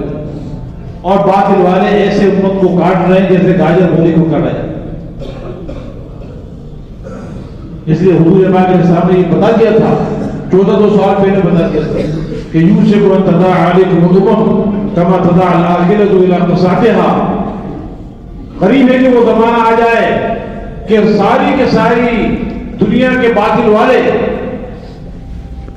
اور باطل والے ایسے امت کو کاٹ رہے ہیں جیسے گاجر مولی کو کاٹا جائے۔ اس لیے حضور پاک علیہ السلام نے یہ بتا دیا تھا 1400 سال پہلے بتا دیا تھا کہ یوشک ان تداعی علیکم الامم کما تداعی الآخرۃ الی قصعتها، قریب ہے کہ وہ زمانہ آ جائے کہ ساری کے ساری دنیا کے باطل والے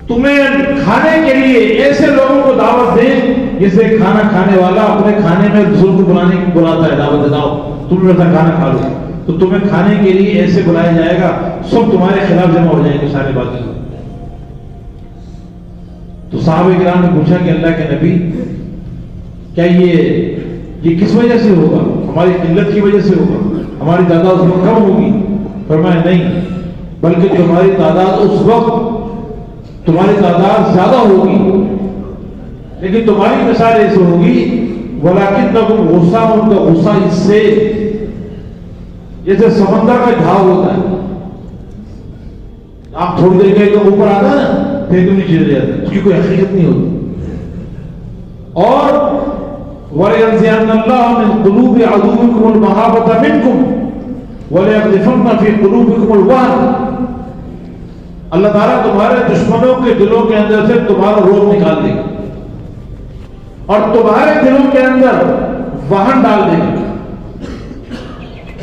تمہیں کھانے کے لیے ایسے لوگوں کو دعوت دیں جسے کھانا کھانے والا اپنے کھانے میں دوسروں کو بلاتا ہے، دعوت دیتا ہو تم میرا کھانا کھا لو، تو تمہیں کھانے کے لیے ایسے بلایا جائے گا سب تمہارے خلاف جمع ہو جائیں گے سارے باطل۔ تو صحابہ کرام نے پوچھا کہ اللہ کے نبی کیا یہ کس وجہ سے ہوگا؟ ہماری قلت کی وجہ سے ہوگا؟ ہماری تعداد اس وقت کم ہوگی؟ فرمایا نہیں، بلکہ تمہاری تعداد اس وقت تمہاری تعداد زیادہ ہوگی، لیکن تمہاری مثال ایسے ہوگی وَلَكِنَّكُمْ غصہ، ان کا غصہ اس سے جیسے سمندر کا جھاگ ہوتا ہے، آپ تھوڑی دیر کے اوپر آتا ہے نا پھر تم نیچے چلے جاتا ہے، اس کی کوئی حقیقت نہیں ہوتی۔ اور وَلَيَنزِعَنَّ اللَّهُ مِن قُلُوبِ عَدُوِّكُمُ الْمَحَابَّةَ مِنكُمْ وَلَيَقْذِفَنَّ فِي قُلُوبِكُمُ الْوَهْنَ، اللہ تعالیٰ تمہارے دشمنوں کے دلوں کے اندر سے تمہارا روب نکال دے گا اور تمہارے دلوں کے اندر وہن ڈال دے گا۔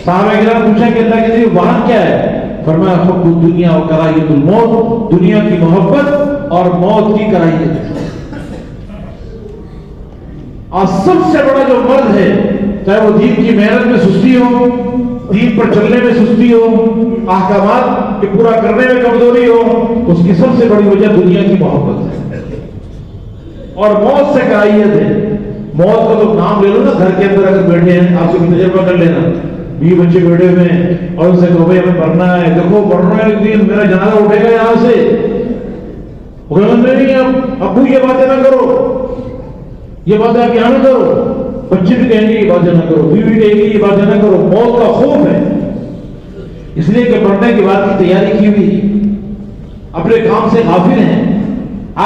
صحابہ کرام پوچھا کہ اللہ کے لیے وہن کیا ہے؟ فرمایا حب الدنیا و کراہیت الموت، دنیا کی محبت اور موت کی کراہیت۔ اور سب سے بڑا جو مرد ہے، چاہے وہ دین کی محنت میں سستی ہو، دین پر چلنے میں سستی ہو، احکامات کے پورا کرنے میں کمزوری ہو، اس کی سب سے بڑی وجہ دنیا کی محبت ہے اور موت سے کراہیت ہے۔ موت کا تو نام لے لو نا، گھر کے اندر اگر بیٹھے ہیں آپ سے بھی تجربہ کر لینا، 20 بچے بیٹھے ہوئے ہیں اور ان سے کہو بھائی ہمیں پڑھنا ہے، دیکھو پڑھنا ہے، ایک دن میرا جنازہ اٹھے گا یہاں سے، نہیں ابو یہ باتیں نہ کرو، یہ باتیں آپ یہاں نہ کرو، بچے بھی کہیں گے یہ باتیں نہ کرو، بیوی کہیں گے یہ باتیں نہ کرو۔ موت کا خوف ہے، اس لیے کہ پڑھنے کے بعد کی تیاری کی ہوئی، اپنے کام سے غافل ہیں،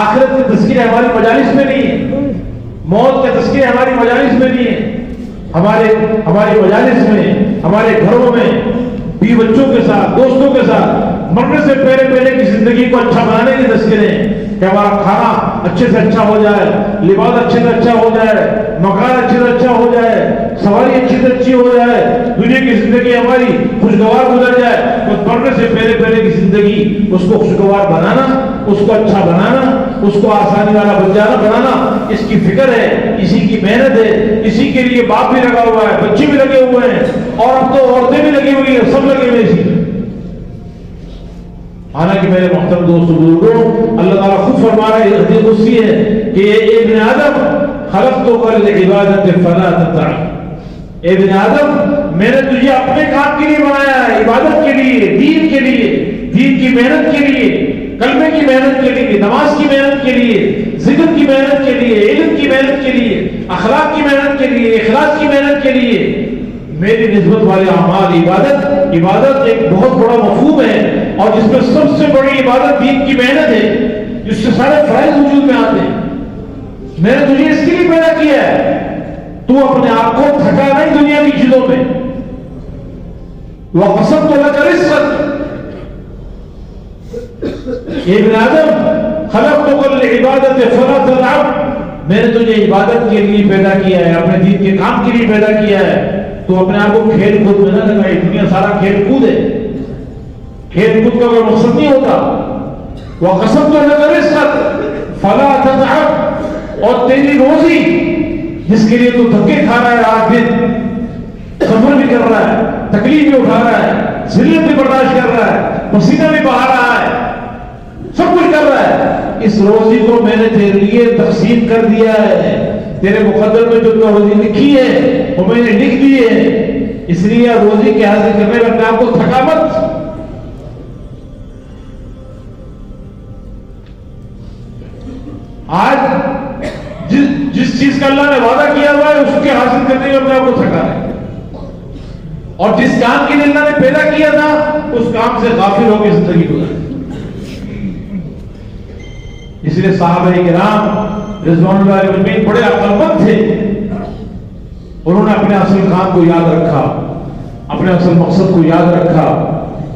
آخرت کے تذکرے ہماری مجالس میں نہیں ہے، موت کے تذکرے ہماری مجالس میں نہیں ہے۔ ہمارے مجالس میں، ہمارے گھروں میں، بیوی بچوں کے ساتھ، دوستوں کے ساتھ مرنے سے پہلے کی زندگی کو اچھا بنانے کے تذکرے ہیں کہ ہمارا کھانا اچھے سے اچھا ہو جائے، لباس اچھے سے اچھا ہو جائے، مکان اچھے سے اچھا ہو جائے، سواری اچھی سے اچھی ہو جائے، دنیا کی زندگی ہماری خوشگوار گزر جائے۔ تو مرنے سے پہلے کی زندگی اس کو خوشگوار بنانا، اس کو اچھا بنانا، اس کو آسانی والا بنانا، اس کی فکر ہے، اسی کی محنت ہے، اسی کے لیے باپ بھی لگا ہوا ہے، بچے بھی لگے ہوئے ہیں، اور اب تو عورتیں بھی لگی ہوئی ہیں، سب لگے ہوئے اسی۔ حالانکہ میرے محترم دوست بزرگوں، اللہ تعالیٰ خود فرما رہا ہے، حدیث قدسی ہے کہ اے ابن آدم خلقتک للعبادۃ فلا تطع، اے ابن آدم میں نے تجھے اپنے کام کے لیے بنایا ہے، عبادت کے لیے، دین کے لیے، دین کی محنت کے لیے، کلمے کی محنت کے لیے، نماز کی محنت کے لیے، ذکر کی محنت کے لیے، علم کی محنت کے لیے، اخلاق کی محنت کے لیے، اخلاص کی محنت کے لیے۔ میری نسبت والے اعمال، عبادت ایک بہت بڑا مفہوم ہے، اور جس میں سب سے بڑی عبادت دین کی محنت ہے، جس سے سارے فرائض وجود میں آتے ہیں۔ میں نے تجھے اس کے لیے پیدا کیا ہے، تو اپنے آپ کو تھکا نہیں دنیا کی چیزوں میں۔ وَقَسَمْتُ لَكَ رِزْقَكَ، ابن آدم خلقتک للعبادۃ فلا تتعب، میں نے تجھے عبادت کے لیے پیدا کیا ہے، اپنے دین کے کام کے لیے پیدا کیا ہے، تو اپنے آپ کو کھیل کود میں نہ لگائی۔ دنیا سارا کھیل کود ہے، کھیل کود کا کوئی مقصد نہیں ہوتا۔ وَقَسَمْتُ لَكَ رِزْقَكَ فَلَا تَتْعَبْ، اور تیری روزی جس کے لیے تو دھکے کھا رہا ہے، رات دن سفر بھی کر رہا ہے، تکلیف بھی اٹھا رہا ہے، ذلت بھی برداشت کر رہا ہے، پسینہ بھی بہا رہا ہے، سب کچھ کر رہا ہے، اس روزی کو میں نے تیرے لیے تقسیم کر دیا ہے، تیرے مقدر میں جو روزی لکھی ہے وہ میں نے لکھ دی ہے، اس لیے روزی کے حاصل کرنے میں اپنے آپ کو تھکا مت۔ آج جس چیز کا اللہ نے وعدہ کیا ہوا ہے اس کے حاصل کرنے میں اپنے آپ کو تھکا ہے، اور جس کام کے لیے اللہ نے پیدا کیا تھا اس کام سے غافل ہو کے زندگی گزاری۔ اس لیے صحابہ کرام رضوان اللہ علیہ اجمعین بڑے عقل مند تھے، انہوں نے اپنے اصل کام کو یاد رکھا، اپنے اصل مقصد کو یاد رکھا،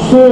100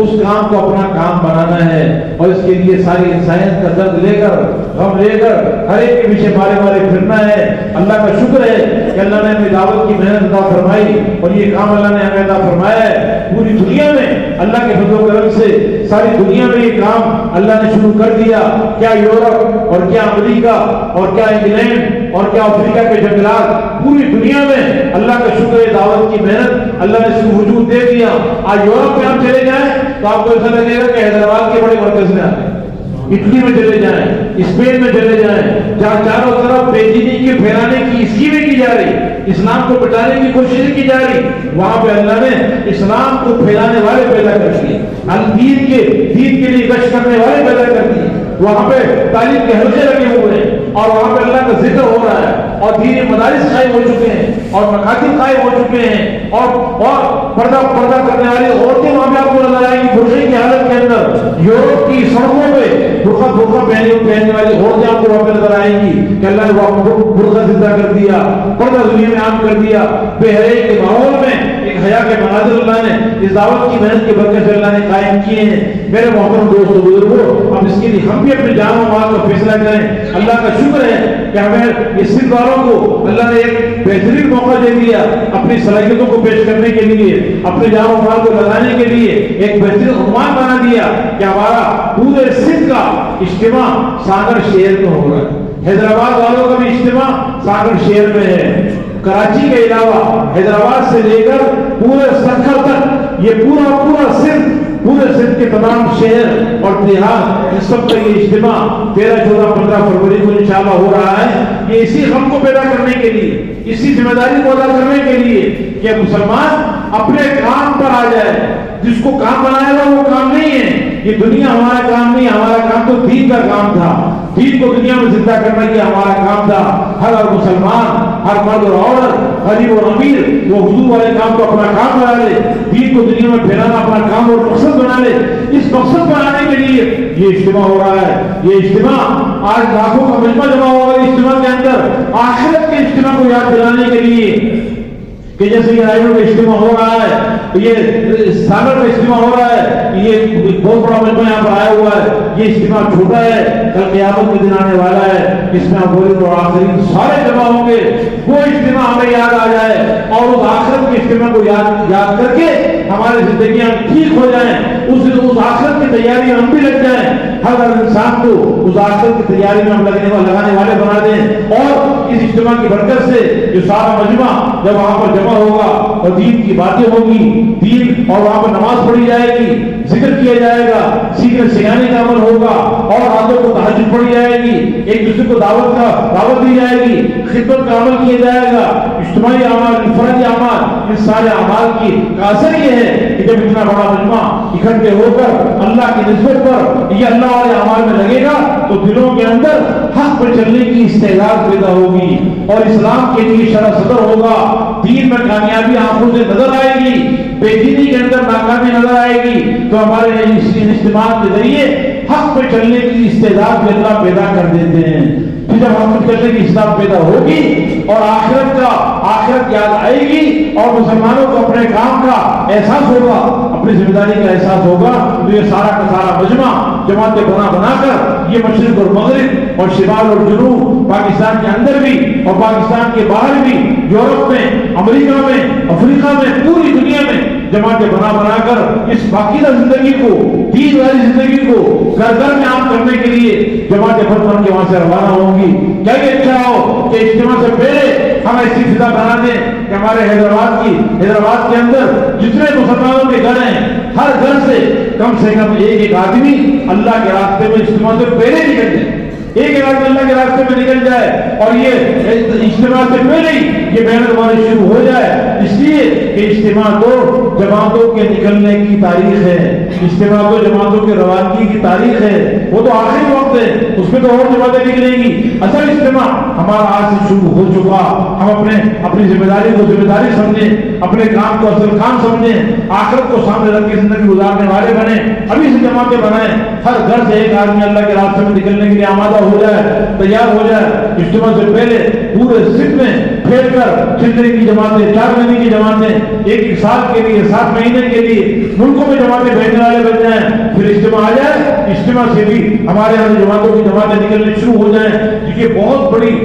اس کام کو اپنا کام بنانا ہے اور اس کے لیے ساری انسانیت کا درد لے کر غم لے کر ہر ایک کے پیچھے مارے مارے پھرنا ہے۔ اللہ کا شکر ہے کہ اللہ نے ہمیں دعوت کی محنت عطا فرمائی اور یہ کام اللہ نے ہمیں عطا فرمایا ہے۔ پوری دنیا میں اللہ کے فضل و کرم سے ساری دنیا میں یہ کام اللہ نے شروع کر دیا۔ کیا یورپ اور کیا امریکہ اور کیا انگلینڈ اور کیا افریقہ کے جنگلات، پوری دنیا میں اللہ کا شکر ہے دعوت کی محنت اللہ نے اس کو وجود دے دیا۔ آج یورپ میں ہم چلے جائیں تو آپ کو ایسا لگے گا کہ حیدرآباد کے بڑے مرکز میں آتے ہیں، اٹلی میں چلے جائیں، اسپین میں چلے جائیں، جہاں چاروں طرف بے دینی کے پھیلانے کی اسکیمیں کی جا رہی، اسلام کو بچانے کی کوششیں کی جا رہی، وہاں پہ اللہ نے اسلام کو پھیلانے والے پیدا کر دیے، دین کے لیے گشت کرنے والے پیدا کر دیے۔ وہاں پہ تعلیم کے حلقے لگے ہوئے ہیں اور وہاں پہ اللہ کا ذکر ہو رہا ہے اور دینی مدارس قائم ہو چکے ہیں اور مکاتب قائم ہو چکے ہیں اور پردہ کرنے والی عورتیں وہاں پہ آپ کو نظر آئیں گی برقعے کی حالت کے اندر۔ یورپ کی سڑکوں پہ برقع پہننے والی عورتیں آپ کو وہاں پہ نظر آئیں گی کہ اللہ نے برقع زندہ کر دیا، پردہ دنیا میں عام کر دیا۔ بے حیائی کے ماحول میں ایک حیا کے مناظر اللہ نے اس دعوت کی محنت کے برکت سے اللہ نے قائم کیے ہیں۔ میرے محترم دوستو بزرگوں، اب اس کے لیے ہم بھی اپنے جان و مال کا فیصلہ کریں۔ اللہ کا شکر ہے کہ ہمیں اس سندھ والوں کو اللہ نے ایک بہترین موقع دے دیا اپنی صلاحیتوں کو پیش کرنے کے لیے، اپنے جان و مال کو لگانے کے لیے ایک بہترین عنوان بنا دیا کہ ہمارا پورے سندھ کا اجتماع ساگر شہر میں ہو رہا ہے۔ حیدرآباد والوں کا بھی اجتماع ساگر شہر میں ہے۔ کراچی کے علاوہ حیدرآباد سے لے کر پورے سکھر تک یہ پورا سندھ کے تمام شہر اور دیہات اس سب کا یہ اجتماع 13، 14، 15 فروری کو انشاءاللہ ہو رہا ہے۔ یہ اسی غم کو پیدا کرنے کے لیے، اسی ذمہ داری کو ادا کرنے کے لیے کہ مسلمان اپنے کام پر آ جائے۔ جس کو کام بنائے گا وہ کام نہیں ہے، یہ دنیا ہمارا کام نہیں، ہمارا کام تو دین کا کام تھا۔ دین کو دنیا میں زندہ کرنا یہ ہمارا کام تھا۔ ہر مسلمان، ہر مرد اور عورت، غریب اور امیر، وہ حضور والے کام کو اپنا کام بنا لے، دین کو دنیا میں پھیلانا اپنا کام اور مقصد بنا لے۔ اس مقصد بنانے کے لیے یہ اجتماع ہو رہا ہے۔ یہ اجتماع آج لاکھوں کا مجمع جمع ہوگا اس اجتماع کے اندر آخرت کے اجتماع کو یاد دلانے کے لیے کہ جیسے یہ رائے کا اجتماع ہو رہا ہے، یہ ساگر کا اجتماع ہو رہا ہے، یہ بہت بڑا مجمع یہاں پر آیا ہوا ہے۔ یہ اجتماع چھوٹا ہے، کل قیامت کے دن آنے والا ہے، اس میں اولین اور آخرین سارے جمع ہوں گے۔ وہ اجتماع ہمیں یاد آ جائے اور اس آخرت کے اجتماع کو یاد کر کے ہماری زندگیاں ٹھیک ہو جائیں، اس آخرت کی تیاری میں ہم بھی لگ جائیں۔ ہر انسان کو اس آخرت کی تیاری میں ہم لگانے والے بنا دیں اور اس اجتماع کی برکت سے جو سارا مجمع جب وہاں پر جمع ہوگا اور دین کی باتیں ہوگی، دین اور وہاں پر نماز پڑھی جائے گی، ذکر کیا جائے گا، سیکھنے سکھانے کا عمل ہوگا اور راتوں کو تہجد پڑھی جائے گی، ایک دوسرے کو دعوت دی جائے گی، خدمت کا عمل کیا جائے گا، اجتماعی اعمال، انفرادی اعمال، ان سارے اعمال کی اثر یہ ہے کہ جب اتنا بڑا مجمع اکٹھے ہو کر اللہ کی نسبت پر یہ اللہ والے اعمال میں لگے گا تو دلوں کے اندر حق پر چلنے کی استعداد پیدا ہوگی اور اسلام کے لیے شرح صدر ہوگا، دین میں کامیابی آنکھوں سے نظر آئے گی، بے دینی کے اندر ناکامی نظر آئے گی، تو ہمارے اجتماع کے ذریعے حق پہ چلنے کی استعداد بھی اللہ پیدا کر دیتے ہیں۔ پھر جب حق پہ چلنے کی استعداد پیدا ہوگی اور آخرت یاد آئے گی اور مسلمانوں کو اپنے کام کا احساس ہوگا، اپنی ذمہ داری کا احساس ہوگا، تو یہ سارا کا سارا مجمع جماعتیں بنا کر یہ مشرق اور مغرب اور شمال اور جنوب، پاکستان کے اندر بھی اور پاکستان کے باہر بھی، یورپ میں، امریکہ میں، افریقہ میں، پوری دنیا میں جماعتیں بنا کر اس باقیدہ زندگی کو، دین والی زندگی کو گھر گھر میں عام کرنے کے لیے جماعتیں بن کے وہاں سے روانہ ہوں گی۔ کیا یہ اچھا ہو کہ اجتماع سے پہلے ہم ایسی فضا بنا دیں کہ ہمارے حیدرآباد کے اندر جتنے مسلمانوں کے گھر ہیں، ہر گھر سے کم ایک آدمی اللہ کے راستے میں اجتماع سے پہلے نکل جائے، ایک آدمی اللہ کے راستے میں نکل جائے اور یہ اجتماع سے پہلے ہی یہ محنت ہماری شروع ہو جائے، اس لیے کہ اجتماع تو جماعتوں کے نکلنے کی تاریخ ہے، اجتماع تو جماعتوں کے روانگی کی تاریخ ہے، وہ تو آخری وقت ہے، اس میں تو اور جماعتیں نکلیں گی۔ اصل اجتماع ہمارا آج سے شروع ہو چکا، ہم اپنی ذمہ داری کو ذمہ داری سمجھیں، اپنے کام کو اصل کام سمجھیں، آخرت کو سامنے رکھ کے زندگی گزارنے والے بنیں، ابھی سے جماعتیں بنائیں، ہر گھر سے ایک آدمی اللہ کے راستے میں نکلنے کے لیے آمادہ ہو جائے، تیار ہو جائے۔ اجتماع سے پہلے پورے سندھ میں پھیل کر چندے کی جماعتیں، 4 مہینے کی جماعتیں، ایک سال کے لیے، 7 مہینے کے لیے ملکوں میں جماعتیں بھیجنے والے بن جائیں، پھر اجتماع آ جائے، اجتماع سے بھی ہمارے یہاں جماعتوں کی جماعتیں نکلنے شروع ہو جائیں، یہ بہت بڑی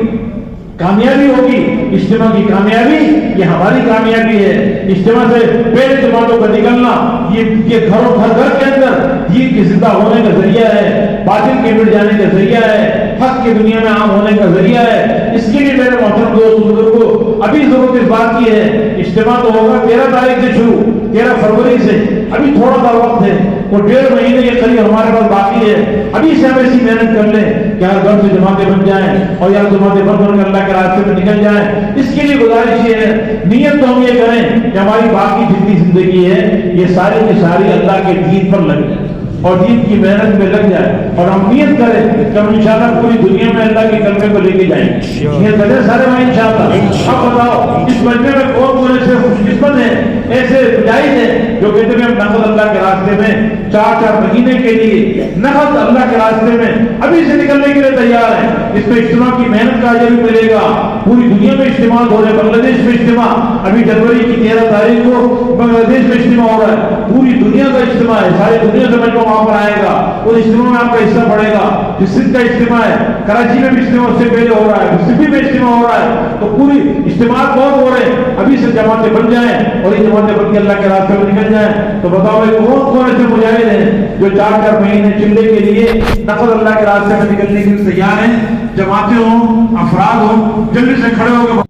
کامیابی ہوگی۔ اجتماع کی کامیابی یہ ہماری کامیابی ہے۔ اجتماع سے پہلے جماعتوں کا نکلنا یہ گھروں گھر کے اندر یہ کی زندہ ہونے کا ذریعہ ہے، باطل کے مٹ جانے کا ذریعہ ہے، حق کی دنیا میں عام ہونے کا ذریعہ ہے۔ اس کے لیے میرے محترم دوست بزرگوں ابھی ضرورت اس بات کی ہے، اجتماع تو ہوگا 13 تاریخ سے شروع، 13 فروری سے، ابھی تھوڑا سا وقت ہے، وہ 1.5 مہینے کے قریب ہمارے پاس باقی ہے۔ ابھی سے ہم ایسی محنت کر لیں کہ ہر گھر سے جماعتیں بن جائیں اور یا جماعتیں بن کر اللہ کے راستے میں نکل جائیں۔ اس کے لیے گزارش یہ ہے، نیت تو ہم یہ کریں کہ ہماری باقی جتنی زندگی ہے یہ ساری کی ساری اللہ کے دین پر لگ جائے اور دین کی محنت میں لگ جائے، اور ہم نیت کریں کہ ہم انشاءاللہ پوری دنیا میں اللہ کے کلمے کو لے کے جائیں گے۔ نیت کریں سارے بھائی انشاءاللہ۔ اب بتاؤ اس مجمع میں کون کون ایسے خوش قسمت ہیں، ایسے مجاہد ہیں جو کہتے ہیں ہم نقد اللہ کے راستے میں 4 مہینے کے لیے نقد اللہ کے راستے میں ابھی سے نکلنے کے لیے تیار ہیں۔ اس میں اجتماع کی محنت کا اجر بھی ملے گا، پوری دنیا میں اجتماع ہو رہے ہیں، بنگلہ دیش میں اجتماع ابھی جنوری کی 13 تاریخ کو بنگلہ دیش میں اجتماع ہو رہا ہے، پوری دنیا کا اجتماع ہے، ساری دنیا سے مجمع وہاں پر آئے گا، اور اجتماع میں آپ کا حصہ پڑے گا۔ جو سندھ کا اجتماع ہے، کراچی میں بھی اجتماع اس سے پہلے ہو رہا ہے، مسٹی میں اجتماع ہو رہا ہے، تو پوری اجتماع بہت ہو رہے ہیں، ابھی سے جماعتیں بن جائیں اور یہ جماعتیں بن کے اللہ کے راستے میں نکل جائیں۔ تو بتاؤ بھائی کون کون ایسے مجاہد ہیں جو 4 مہینے چلنے کے لیے نقد اللہ کے راستے میں نکلنے کے لیے تیار ہیں؟ جماعتیں ہوں، افراد ہوں، جلدی سے کھڑے ہو کے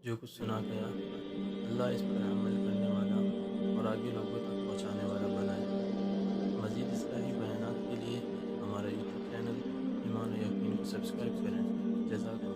جو کچھ سنا گیا اللہ اس پر عمل کرنے والا اور آگے لوگوں تک پہنچانے والا بنائے۔ مزید اصلاحی بیانات کے لیے ہمارا یوٹیوب چینل ایمان و یقین کو سبسکرائب کریں۔ جزاک